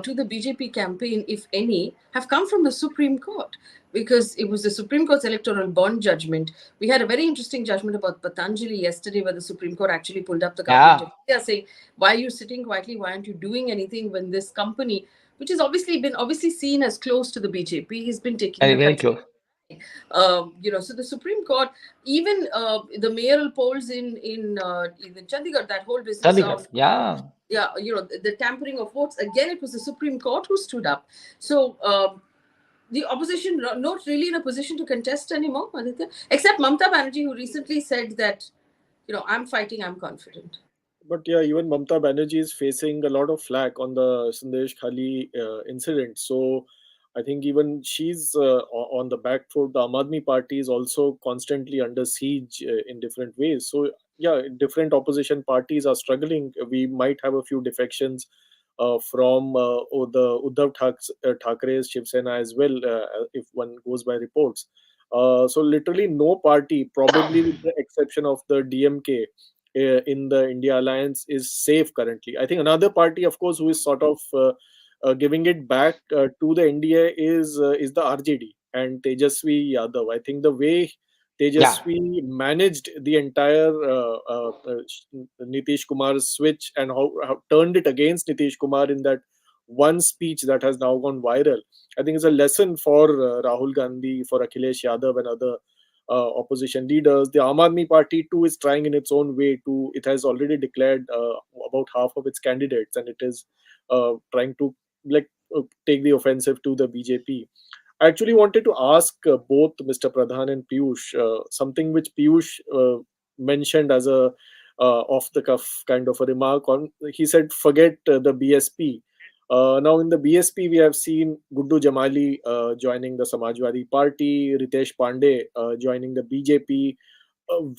[SPEAKER 1] to the BJP campaign, if any, have come from the Supreme Court, because it was the Supreme Court's electoral bond judgment. We had a very interesting judgment about Patanjali yesterday, where the Supreme Court actually pulled up the government
[SPEAKER 4] Yeah,
[SPEAKER 1] of India, saying, "Why are you sitting quietly? Why aren't you doing anything when this company, which has obviously seen as close to the BJP, has been taking
[SPEAKER 4] very
[SPEAKER 1] the
[SPEAKER 4] very
[SPEAKER 1] country?"
[SPEAKER 4] close.
[SPEAKER 1] So the Supreme Court, even the mayoral polls in Chandigarh, that whole business
[SPEAKER 4] Chandigarh.
[SPEAKER 1] of
[SPEAKER 4] Yeah.
[SPEAKER 1] the tampering of votes, again it was the Supreme Court who stood up. So the opposition not really in a position to contest anymore, Aditya, except Mamta Banerjee, who recently said that, I'm fighting, I'm confident.
[SPEAKER 2] but yeah, even Mamta Banerjee is facing a lot of flack on the Sandesh Khali incident. So I think even she's on the back foot. The Aam Aadmi Party is also constantly under siege in different ways. So yeah, different opposition parties are struggling. We might have a few defections from the Thakre's Shiv Sena as well, if one goes by reports. So literally no party, probably with the exception of the DMK, in the India alliance, is safe currently. I think another party, of course, who is sort of giving it back to the NDA is the RJD and Tejasvi Yadav. I think the way
[SPEAKER 4] Yeah.
[SPEAKER 2] Tejasvi managed the entire Nitish Kumar's switch, and how turned it against Nitish Kumar in that one speech that has now gone viral, I think is a lesson for Rahul Gandhi, for Akhilesh Yadav, and other opposition leaders. The Aam Aadmi Party too is trying in its own way to. It has already declared about half of its candidates, and it is trying to like take the offensive to the BJP. I actually wanted to ask both Mr. Pradhan and Piyush something which Piyush mentioned as a off the cuff kind of a remark on. He said, "Forget the BSP." Now, in the BSP, we have seen Guddu Jamali joining the Samajwadi Party, Ritesh Pandey joining the BJP.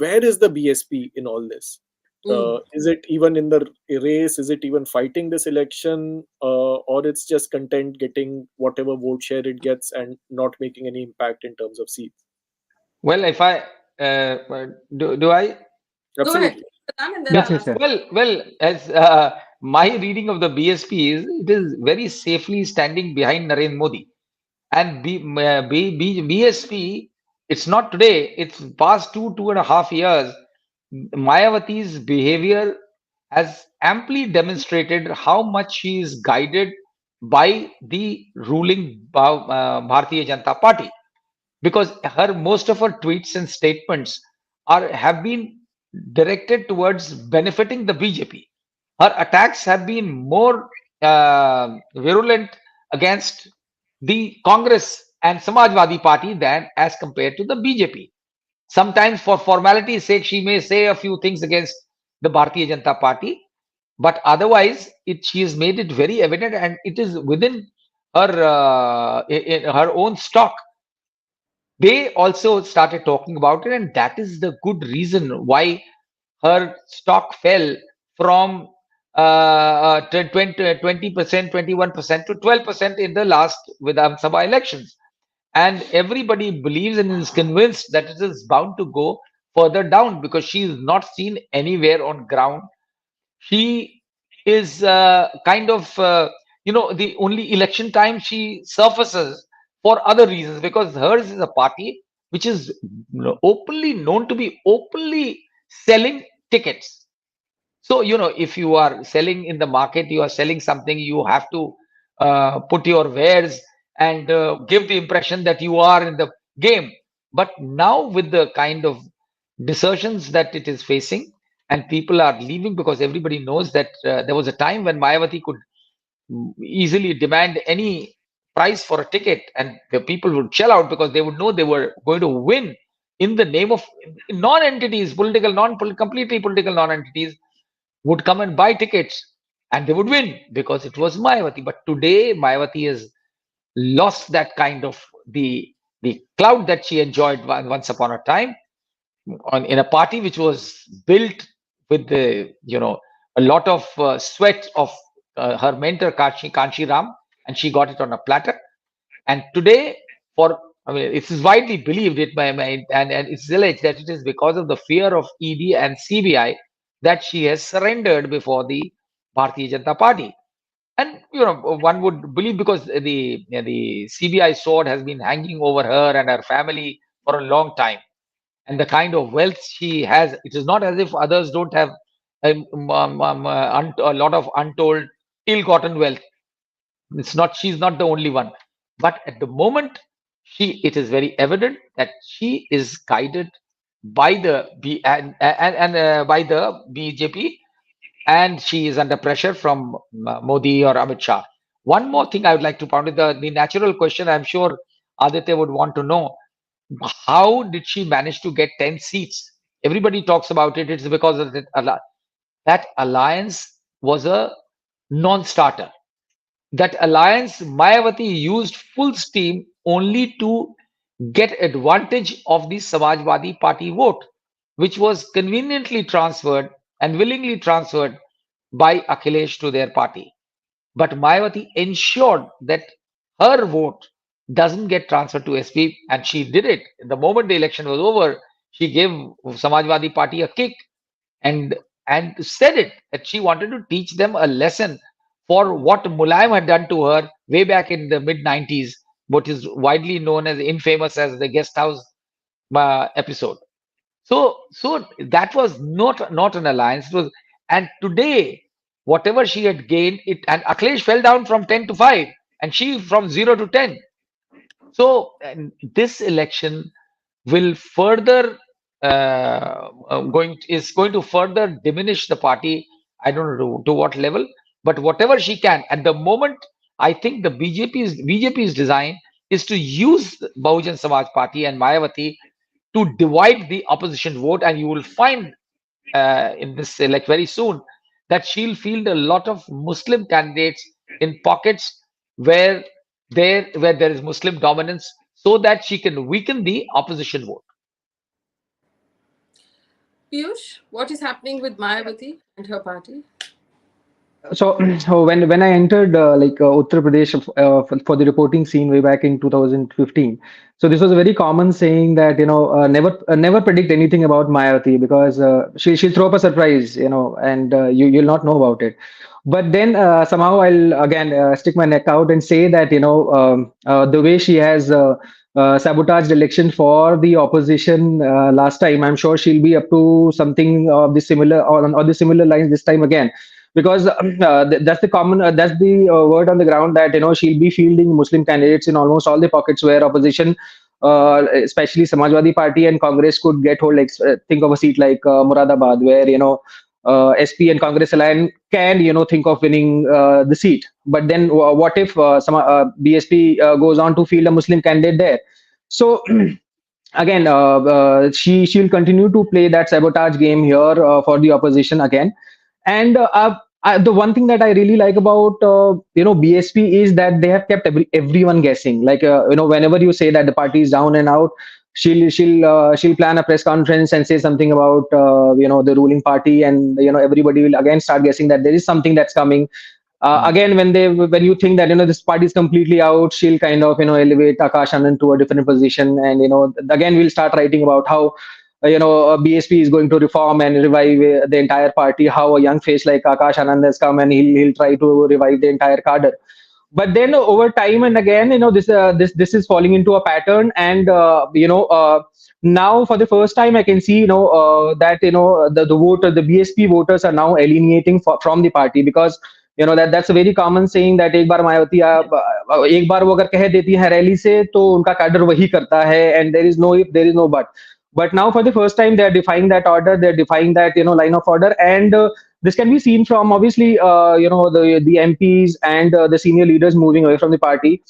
[SPEAKER 2] Where is the BSP in all this? Is it even in the race? Is it even fighting this election? Or it's just content getting whatever vote share it gets and not making any impact in terms of seats?
[SPEAKER 4] Well, if I do I
[SPEAKER 1] Go ahead,
[SPEAKER 2] Absolutely.
[SPEAKER 1] Pradhan, and then
[SPEAKER 3] Yes,
[SPEAKER 1] I'll
[SPEAKER 3] yes,
[SPEAKER 1] ask.
[SPEAKER 3] sir.
[SPEAKER 4] well as my reading of the BSP is, it is very safely standing behind Narendra Modi. And BSP, it's not today, it's past 2.5 years. Mayawati's behavior has amply demonstrated how much she is guided by the ruling Bharatiya Janata Party, because her most of her tweets and statements have been directed towards benefiting the BJP. Her attacks have been more virulent against the Congress and Samajwadi Party than as compared to the BJP. Sometimes, for formality's sake, she may say a few things against the Bharatiya Janata Party, but otherwise, she has made it very evident, and it is within her in her own stock. They also started talking about it, and that is the good reason why her stock fell from 20%, 21% to 12% in the last Vidhan Sabha elections. And everybody believes and is convinced that it is bound to go further down, because she is not seen anywhere on ground. She is kind of, the only election time she surfaces for other reasons, because hers is a party which is openly known to be openly selling tickets. So, if you are selling in the market, you are selling something, you have to put your wares and give the impression that you are in the game. But now, with the kind of desertions that it is facing, and people are leaving because everybody knows that there was a time when Mayawati could easily demand any price for a ticket, and the people would shell out because they would know they were going to win in the name of non-entities, political, completely political non-entities would come and buy tickets, and they would win because it was Mayawati. But today, Mayawati has lost that kind of the clout that she enjoyed once upon a time in a party which was built with the a lot of sweat of her mentor Kanshi Ram, and she got it on a platter. And today, for I mean, it is widely believed and it's alleged that it is because of the fear of ED and CBI that she has surrendered before the Bharatiya Janata Party. And one would believe because the CBI sword has been hanging over her and her family for a long time, and the kind of wealth she has, it is not as if others don't have a lot of untold, ill-gotten wealth. She's not the only one, but at the moment, it is very evident that she is guided by the by the BJP, and she is under pressure from Modi or Amit Shah. One more thing I would like to point out, the natural question I'm sure Aditya would want to know: how did she manage to get 10 seats? Everybody talks about it. It's because of that alliance was a non-starter. That alliance, Mayawati used full steam only to get advantage of the Samajwadi party vote, which was conveniently transferred and willingly transferred by Akhilesh to their party. But Mayawati ensured that her vote doesn't get transferred to SP, and she did it. The moment the election was over, she gave Samajwadi party a kick and said it that she wanted to teach them a lesson for what Mulayam had done to her way back in the mid 90s, what is widely known as infamous as the guest house episode. So that was not an alliance. It was, and today, whatever she had gained, it and Akhilesh fell down from 10 to 5, and she from 0 to 10. So and this election will further is going to further diminish the party. I don't know to what level, but whatever she can at the moment, I think the BJP's design is to use Bahujan Samaj Party and Mayawati to divide the opposition vote, and you will find in this elect very soon that she'll field a lot of Muslim candidates in pockets where there is Muslim dominance, so that she can weaken the opposition vote.
[SPEAKER 1] Piyush, what is happening with Mayawati and her party?
[SPEAKER 3] So when I entered Uttar Pradesh for the reporting scene way back in 2015, so this was a very common saying that never predict anything about Mayawati because she'll throw up a surprise, and you'll not know about it. But then somehow I'll again stick my neck out and say that the way she has sabotaged election for the opposition last time, I'm sure she'll be up to something of the similar or the similar lines this time again, because that's the common that's the word on the ground that she'll be fielding Muslim candidates in almost all the pockets where opposition, especially Samajwadi Party and Congress, could get hold. Like think of a seat like Muradabad, where SP and Congress alliance can think of winning the seat. But then what if some BSP goes on to field a Muslim candidate there? So again, she'll continue to play that sabotage game here for the opposition again. And the one thing that I really like about BSP is that they have kept everyone guessing. Like whenever you say that the party is down and out, she'll plan a press conference and say something about the ruling party, and everybody will again start guessing that there is something that's coming. Again, when you think that this party is completely out, she'll kind of elevate Akash Anand to a different position, and again we'll start writing about how BSP is going to reform and revive the entire party. How a young face like Akash Anand has come and he'll try to revive the entire cadre. But then over time and again, this is falling into a pattern, and now for the first time I can see that the BSP voters are now alienating from the party, because that's a very common saying that एक बार मायावती एक बार वो अगर कह देती है rally से तो उनका कैडर वही करता है, and there is no if, there is no but. But now, for the first time, they're defying that order. They're defying that line of order, and this can be seen from obviously the MPs and the senior leaders moving away from the party.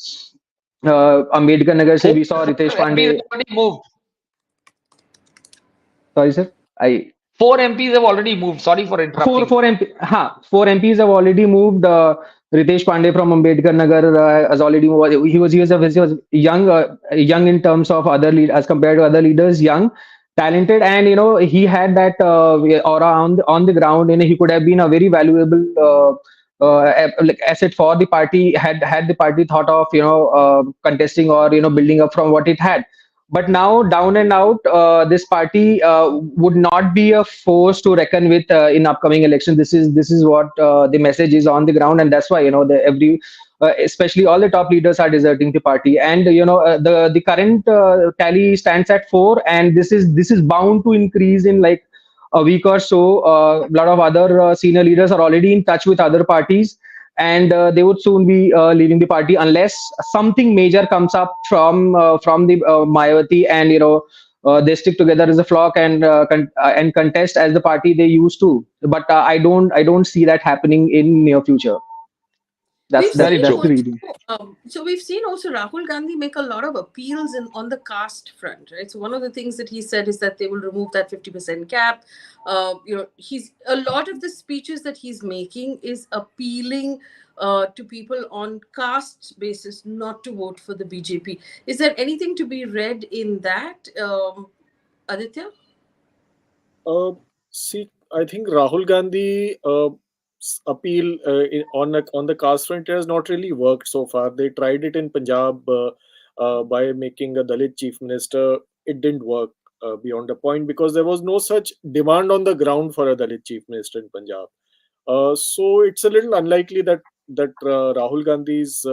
[SPEAKER 3] Ambedkar Nagar se
[SPEAKER 4] Four
[SPEAKER 3] we saw Ritesh
[SPEAKER 4] MPs
[SPEAKER 3] Pandey.
[SPEAKER 4] have already moved.
[SPEAKER 3] Sorry, sir. I
[SPEAKER 4] Four MPs have already moved. Sorry for
[SPEAKER 3] Four
[SPEAKER 4] interrupting you.
[SPEAKER 3] four MP, four MPs have already moved. Ritesh Pandey from Ambedkar Nagar has already moved. He was young in terms of other lead as compared to other leaders, young, talented, and he had that aura on the ground. He could have been a very valuable like asset for the party had the party thought of contesting or building up from what it had. But now, down and out, this party would not be a force to reckon with in upcoming election. This is what the message is on the ground, and that's why especially all the top leaders are deserting the party. And the current tally stands at 4, and this is bound to increase in like a week or so. A lot of other senior leaders are already in touch with other parties, and they would soon be leaving the party unless something major comes up from the Mayawati, and they stick together as a flock and and contest as the party they used to. But I don't see that happening in near future. That's
[SPEAKER 1] We've
[SPEAKER 3] that's
[SPEAKER 4] Very
[SPEAKER 1] seen
[SPEAKER 3] that's
[SPEAKER 4] true.
[SPEAKER 3] the
[SPEAKER 1] also,
[SPEAKER 3] reading.
[SPEAKER 1] so we've seen also Rahul Gandhi make a lot of appeals on the caste front, right? So one of the things that he said is that they will remove that 50% cap. He's a lot of the speeches that he's making is appealing to people on caste basis not to vote for the BJP. Is there anything to be read in that, Aditya?
[SPEAKER 2] Uh, See, I think Rahul Gandhi appeal on the caste front has not really worked so far. They tried it in Punjab by making a Dalit chief minister. It didn't work beyond the point because there was no such demand on the ground for a Dalit chief minister in Punjab. So it's a little unlikely that Rahul Gandhi's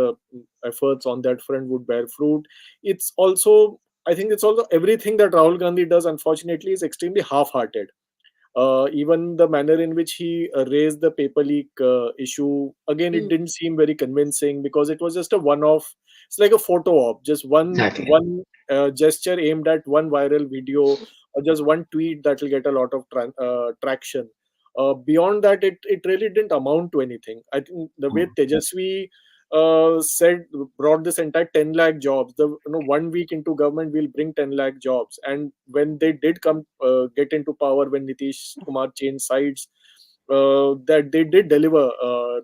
[SPEAKER 2] efforts on that front would bear fruit. It's also, I think it's also everything that Rahul Gandhi does, unfortunately, is extremely half-hearted. Even the manner in which he raised the paper leak issue, again, it
[SPEAKER 1] Mm.
[SPEAKER 2] didn't seem very convincing because it was just a one-off. It's like a photo op, just one
[SPEAKER 4] Exactly.
[SPEAKER 2] one gesture aimed at one viral video or just one tweet that will get a lot of traction. Beyond that, it really didn't amount to anything. I think the way Tejasvi said brought this entire 10 lakh jobs. 1 week into government we'll bring 10 lakh jobs, and when they did come get into power, when Nitish Kumar changed sides, that they did deliver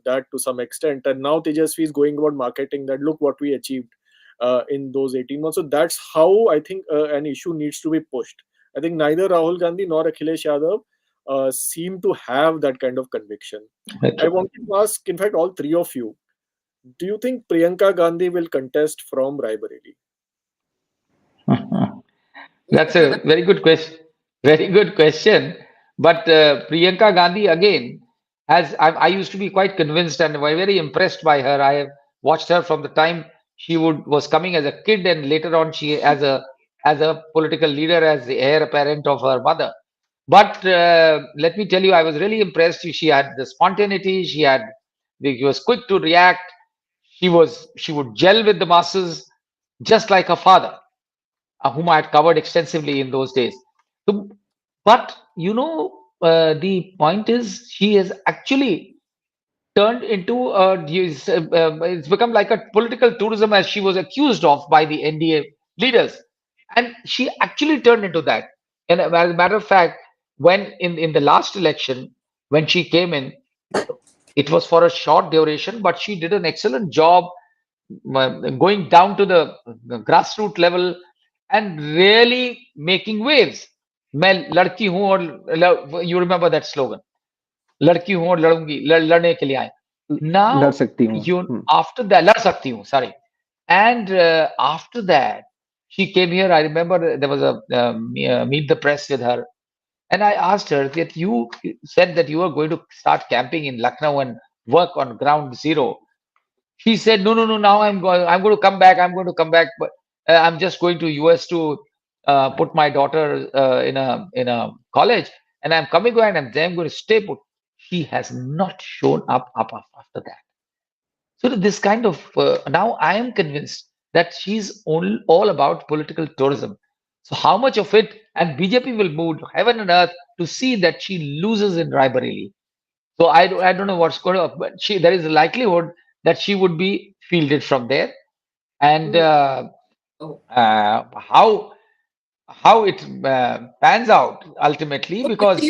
[SPEAKER 2] that to some extent, and now Tejasvi is going about marketing that look what we achieved in those 18 months. So that's how I think an issue needs to be pushed. I think neither Rahul Gandhi nor Akhilesh Yadav seem to have that kind of conviction.
[SPEAKER 4] Very
[SPEAKER 2] I
[SPEAKER 4] true.
[SPEAKER 2] wanted to ask, in fact, all three of you, do you think Priyanka Gandhi will contest from Raebareli?
[SPEAKER 4] That's a very good question. Very good question. But Priyanka Gandhi again I used to be quite convinced and very impressed by her. I have watched her from the time she was coming as a kid, and later on she as a political leader, as the heir apparent of her mother. But let me tell you, I was really impressed. She had the spontaneity. She was quick to react. She would gel with the masses, just like her father, whom I had covered extensively in those days. So, but the point is, she has actually turned into it's become like a political tourism, as she was accused of by the NDA leaders, and she actually turned into that. And as a matter of fact, when in the last election, when she came in, it was for a short duration, but she did an excellent job going down to the grassroots level and really making waves. मैं लड़की हूं और you remember that slogan, लड़की हूं और लड़ूंगी लड़ने के लिए आए.
[SPEAKER 3] लड़
[SPEAKER 4] Now
[SPEAKER 3] सकती हूँ.
[SPEAKER 4] you after that लड़ सकती हूँ, sorry. And after that she came here. I remember there was a meet the press with her, and I asked her that you said that you were going to start camping in Lucknow and work on ground zero. She said, "No, no, no. Now I'm going to come back. I'm going to come back. But I'm just going to US to put my daughter in a college, and I'm coming and I'm going to stay put." She has not shown up after that. So this kind of now I am convinced that she's all about political tourism. So how much of it, and BJP will move heaven and earth to see that she loses in Raebareli. So I don't know what's going to, but there is a likelihood that she would be fielded from there. And
[SPEAKER 1] Mm. Oh.
[SPEAKER 4] how it pans out ultimately,
[SPEAKER 1] Okay, so
[SPEAKER 4] because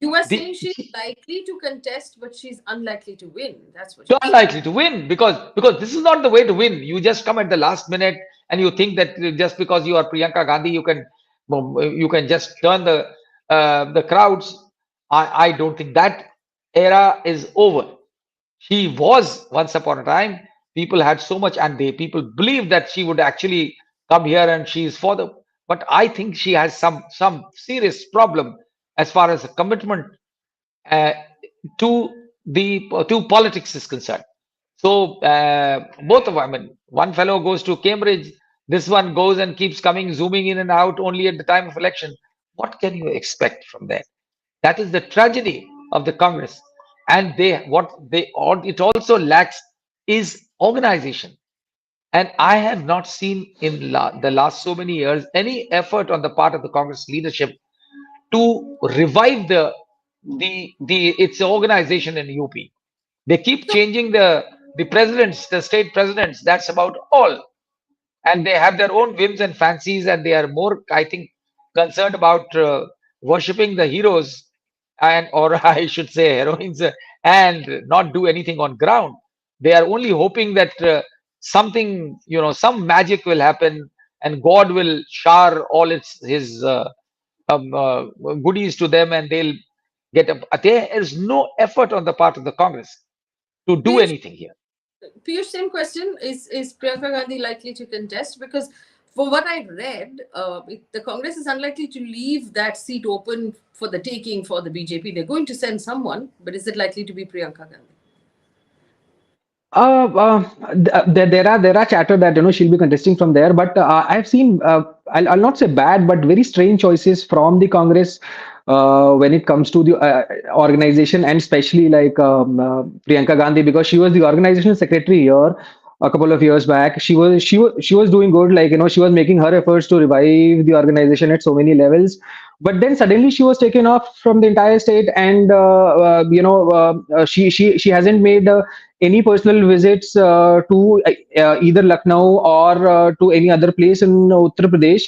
[SPEAKER 1] you were
[SPEAKER 4] the
[SPEAKER 1] saying she's likely to contest, but she's unlikely to win. That's what
[SPEAKER 4] you're
[SPEAKER 1] you're saying.
[SPEAKER 4] unlikely to win, because this is not the way to win. You just come at the last minute and you think that just because you are Priyanka Gandhi, you can just turn the crowds. I don't think that era is over. She was once upon a time. People had so much, and people believed that she would actually come here and she is for the. But I think she has some serious problem as far as the commitment uh, to to politics is concerned. So both of them, I mean, one fellow goes to Cambridge, this one goes and keeps coming, zooming in and out only at the time of election. What can you expect from that? That is the tragedy of the Congress. And it also lacks is organization. And I have not seen in the last so many years any effort on the part of the Congress leadership to revive the its organization in UP. They keep
[SPEAKER 1] So,
[SPEAKER 4] changing the presidents, the state presidents. That's about all, and they have their own whims and fancies, and they are more, I think, concerned about worshipping the heroes, and or I should say heroines, and not do anything on ground. They are only hoping that something, some magic will happen, and God will shower all his goodies to them, and they'll get up. There is no effort on the part of the Congress to do
[SPEAKER 1] Piyush,
[SPEAKER 4] anything here.
[SPEAKER 1] Piyush, same question. Is Priyanka Gandhi likely to contest? Because for what I read, the Congress is unlikely to leave that seat open for the taking for the BJP. They're going to send someone, but is it likely to be Priyanka Gandhi?
[SPEAKER 3] There are chatter that she'll be contesting from there, but I've seen I'll not say bad, but very strange choices from the Congress when it comes to the organization, and especially like Priyanka Gandhi, because she was the organizational secretary here a couple of years back. She was doing good, like she was making her efforts to revive the organization at so many levels. But then suddenly she was taken off from the entire state, and she hasn't made any personal visits to either Lucknow or to any other place in Uttar Pradesh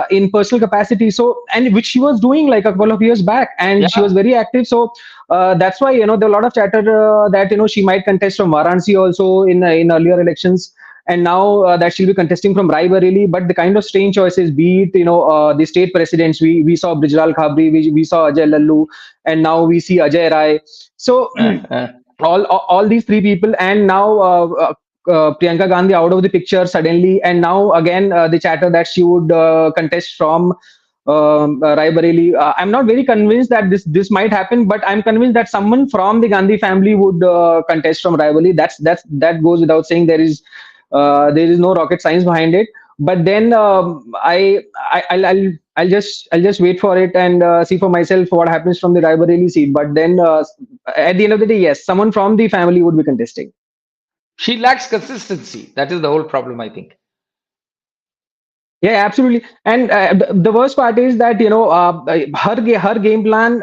[SPEAKER 3] in personal capacity. So, and which she was doing like a couple of years back, and she was
[SPEAKER 4] Yeah,
[SPEAKER 3] very active. So that's why there are a lot of chatter that she might contest from Varanasi also in earlier elections. And now that she'll be contesting from Raebareli, but the kind of strange choices, be it the state presidents, we saw Brijlal Khabri, we saw Ajay Lallu, and now we see Ajay Rai. So all these three people, and now Priyanka Gandhi out of the picture suddenly, and now again the chatter that she would contest from Raebareli. I'm not very convinced that this might happen, but I'm convinced that someone from the Gandhi family would contest from Raebareli. That goes without saying. There is no rocket science behind it. But then I'll just wait for it and see for myself what happens from the Raebareli seat. But then at the end of the day, yes, someone from the family would be contesting.
[SPEAKER 4] she lacks consistency. That is the whole problem, I think.
[SPEAKER 3] Yeah, absolutely. And the worst part is that her game plan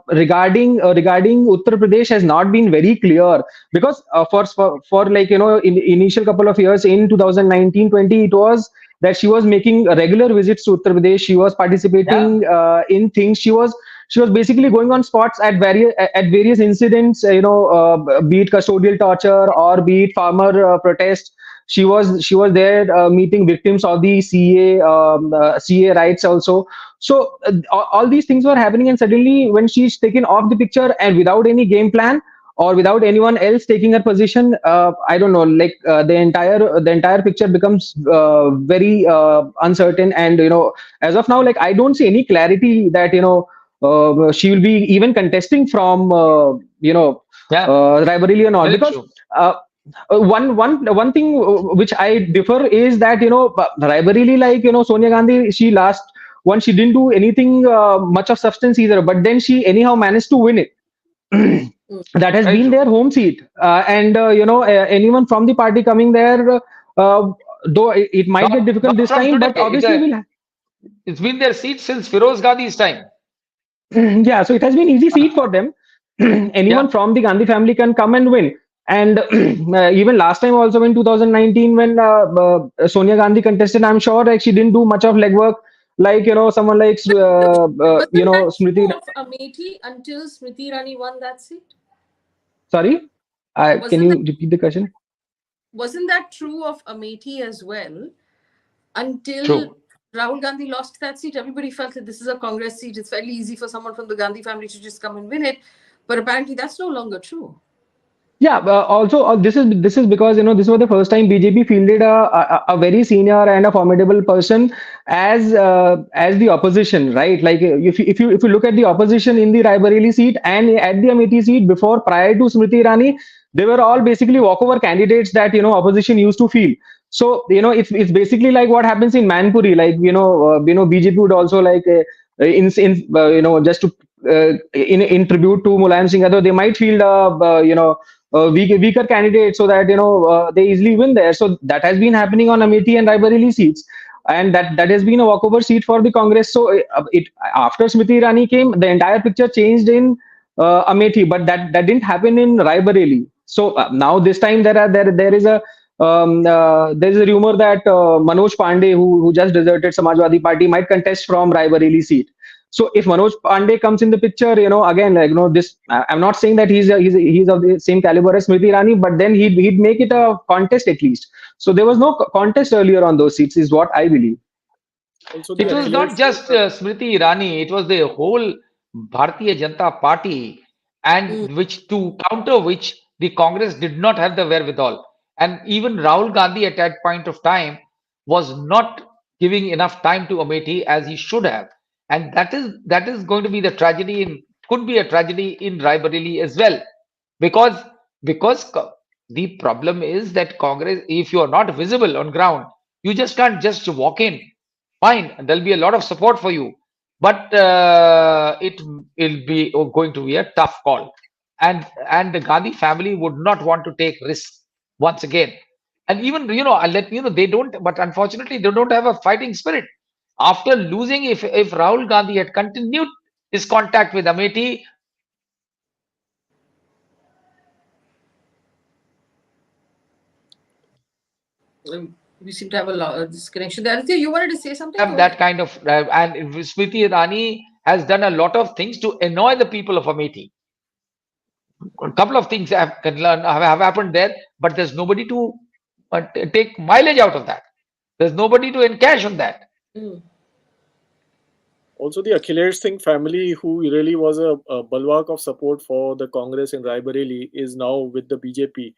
[SPEAKER 3] regarding Uttar Pradesh has not been very clear, because for like in the initial couple of years in 2019-20, it was that she was making regular visits to Uttar Pradesh. She was
[SPEAKER 4] Yeah,
[SPEAKER 3] participating in things. She was basically going on spots at various incidents. Be it custodial torture or be it farmer protest. She was there meeting victims of the CA rights also. So all these things were happening, and suddenly when she's taken off the picture and without any game plan or without anyone else taking her position, I don't know, like the entire picture becomes very uncertain. And as of now, like I don't see any clarity that she will be even contesting from
[SPEAKER 4] yeah,
[SPEAKER 3] Raebareli or not,
[SPEAKER 4] very
[SPEAKER 3] because.
[SPEAKER 4] true.
[SPEAKER 3] Uh, one thing which I differ is that Raebareli, like Sonia Gandhi, she didn't do anything much of substance either, but then she anyhow managed to win it.
[SPEAKER 1] Mm.
[SPEAKER 3] That has
[SPEAKER 4] Very
[SPEAKER 3] been
[SPEAKER 4] true.
[SPEAKER 3] their home seat, and anyone from the party coming there, though it might get difficult
[SPEAKER 4] Not
[SPEAKER 3] this
[SPEAKER 4] from
[SPEAKER 3] time,
[SPEAKER 4] today.
[SPEAKER 3] but obviously will.
[SPEAKER 4] It's been their seat since Firoz Gandhi's time.
[SPEAKER 3] Yeah, so it has been easy seat for them.
[SPEAKER 4] Yeah.
[SPEAKER 3] Anyone from the Gandhi family can come and win. And even last time also in 2019 when Sonia Gandhi contested, I'm sure like she didn't do much of legwork like someone like
[SPEAKER 1] Wasn't that
[SPEAKER 3] Smriti.
[SPEAKER 1] true of Amethi until Smriti Irani won that seat?
[SPEAKER 3] Sorry, can
[SPEAKER 1] Wasn't
[SPEAKER 3] you
[SPEAKER 1] that
[SPEAKER 3] repeat the question?
[SPEAKER 1] wasn't that true of Amethi as well? Until
[SPEAKER 4] True.
[SPEAKER 1] Rahul Gandhi lost that seat, everybody felt that this is a Congress seat. It's fairly easy for someone from the Gandhi family to just come and win it. But apparently, that's no longer true.
[SPEAKER 3] Yeah, also this is because this was the first time BJP fielded a very senior and a formidable person as the opposition, right? Like if you look at the opposition in the Raebareli seat and at the Amethi seat before prior to Smriti Irani, they were all basically walkover candidates that opposition used to field. So it's basically like what happens in Manpuri, like BJP would also like in just to in tribute to Mulayam Singh Yadav, they might field weaker candidates so that they easily win there. So that has been happening on Amethi and Raebareli seats, and that has been a walkover seat for the Congress. So it after Smriti Irani came, the entire picture changed in Amethi, but that didn't happen in Raebareli. So now this time there is a rumor that Manoj Pandey, who just deserted Samajwadi Party, might contest from Raebareli seat. So if Manoj Pandey comes in the picture, again, like this, I'm not saying that he's of the same caliber as Smriti Irani, but then he'd make it a contest at least. So there was no contest earlier on those seats, is what I believe.
[SPEAKER 2] Also, the
[SPEAKER 4] It was
[SPEAKER 2] Akhilesh
[SPEAKER 4] not
[SPEAKER 2] Singh,
[SPEAKER 4] just Smriti Irani, it was the whole Bharatiya Janata Party,
[SPEAKER 1] Mm.
[SPEAKER 4] and which to counter which the Congress did not have the wherewithal. And even Rahul Gandhi at that point of time was not giving enough time to Amethi as he should have. And that is going to be the tragedy in could be a tragedy in Raebareli as well. Because because the problem is that Congress, if you are not visible on ground, you just can't just walk in. Fine, there'll be a lot of support for you, but it'll be going to be a tough call, and the Gandhi family would not want to take risks once again. And even I'll let they don't, but unfortunately they don't have a fighting spirit. After losing, if Rahul Gandhi had continued his contact with Amethi,
[SPEAKER 1] We seem to have a lot of disconnection there. Aditya, you wanted to say something?
[SPEAKER 4] have
[SPEAKER 1] Go
[SPEAKER 4] that
[SPEAKER 1] ahead.
[SPEAKER 4] kind of and Smriti Irani has done a lot of things to annoy the people of Amethi. A couple of things have happened there, but there's nobody to take mileage out of that. There's nobody to encash on that.
[SPEAKER 1] Mm.
[SPEAKER 2] also the Akhilesh Singh family, who really was a bulwark of support for the Congress in Raebareli, is now with the BJP.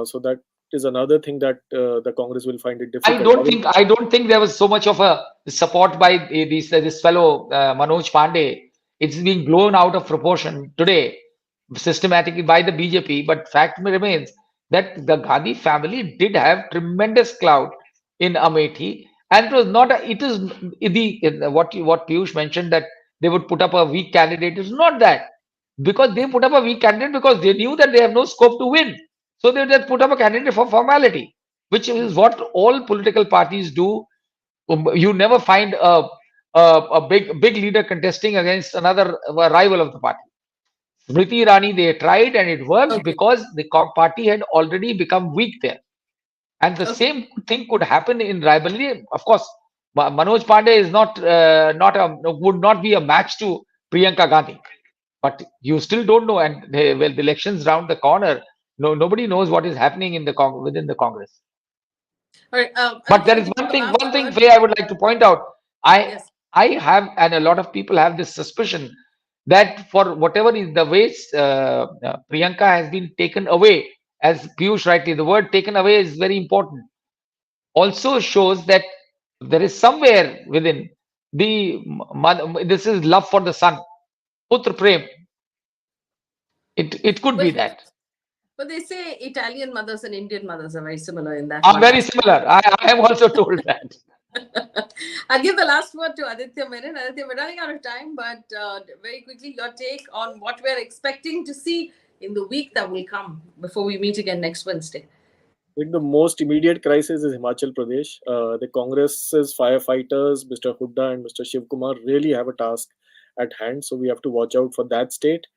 [SPEAKER 2] So that is another thing that the Congress will find it
[SPEAKER 4] I
[SPEAKER 2] difficult.
[SPEAKER 4] don't think I don't think there was so much of a support by this fellow Manoj Pandey. It's being blown out of proportion today systematically by the BJP. But fact remains that the Gandhi family did have tremendous clout in Amethi, and it was not a, it is what Piyush mentioned, that they would put up a weak candidate. It's not that, because they put up a weak candidate because they knew that they have no scope to win, so they just put up a candidate for formality, which is what all political parties do. You never find a big leader contesting against another rival of the party. Smriti Irani, they tried and it worked
[SPEAKER 1] Okay.
[SPEAKER 4] because the party had already become weak there. And the
[SPEAKER 1] Okay.
[SPEAKER 4] same thing could happen in rivalry. Of course, Manoj Pandey is would not be a match to Priyanka Gandhi. But you still don't know, and well, the elections round the corner. No, nobody knows what is happening in the within the Congress.
[SPEAKER 1] All right.
[SPEAKER 4] But
[SPEAKER 1] Aditya,
[SPEAKER 4] there
[SPEAKER 1] I'll
[SPEAKER 4] is
[SPEAKER 1] give you the last
[SPEAKER 4] one thing,
[SPEAKER 1] word.
[SPEAKER 4] Faye, I would like to point out. I
[SPEAKER 1] Yes.
[SPEAKER 4] I have, and a lot of people have this suspicion that for whatever is the ways Priyanka has been taken away, as Piyush rightly, the word taken away is very important. Also shows that there is somewhere within the this is love for the son, putra prem. It could be
[SPEAKER 1] But
[SPEAKER 4] that.
[SPEAKER 1] but they say Italian mothers and Indian mothers are very similar in that
[SPEAKER 4] Are
[SPEAKER 1] one
[SPEAKER 4] very
[SPEAKER 1] aspect.
[SPEAKER 4] similar. I am also told that.
[SPEAKER 1] I'll give the last word to Aditya Menon. Aditya, we're running out of time, but very quickly, your take on what we're expecting to see in the week that will come before we meet again next Wednesday.
[SPEAKER 2] I think the most immediate crisis is Himachal Pradesh. The Congress's firefighters, Mr. Hooda and Mr. Shiv Kumar, really have a task at hand. So we have to watch out for that state.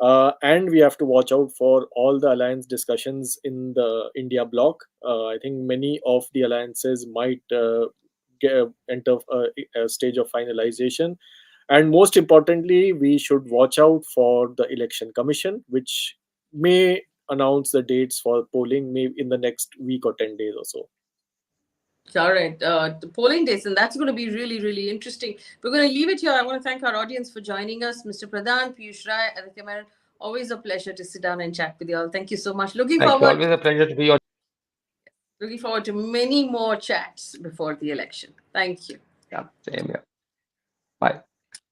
[SPEAKER 2] And we have to watch out for all the alliance discussions in the India bloc. I think many of the alliances might enter a stage of finalization. And most importantly, we should watch out for the election commission, which may announce the dates for polling maybe in the next week or 10 days or so.
[SPEAKER 1] All right, the polling days, and that's going to be really, really interesting. We're going to leave it here. I want to thank our audience for joining us. Mr. Pradhan, Piyush Rai, Aditya Menon, always a pleasure to sit down and chat with you all. Thank you so much.
[SPEAKER 4] Thank you. Always a pleasure to be your.
[SPEAKER 1] Looking forward to many more chats before the election. Thank you.
[SPEAKER 3] Yeah, same here. Bye.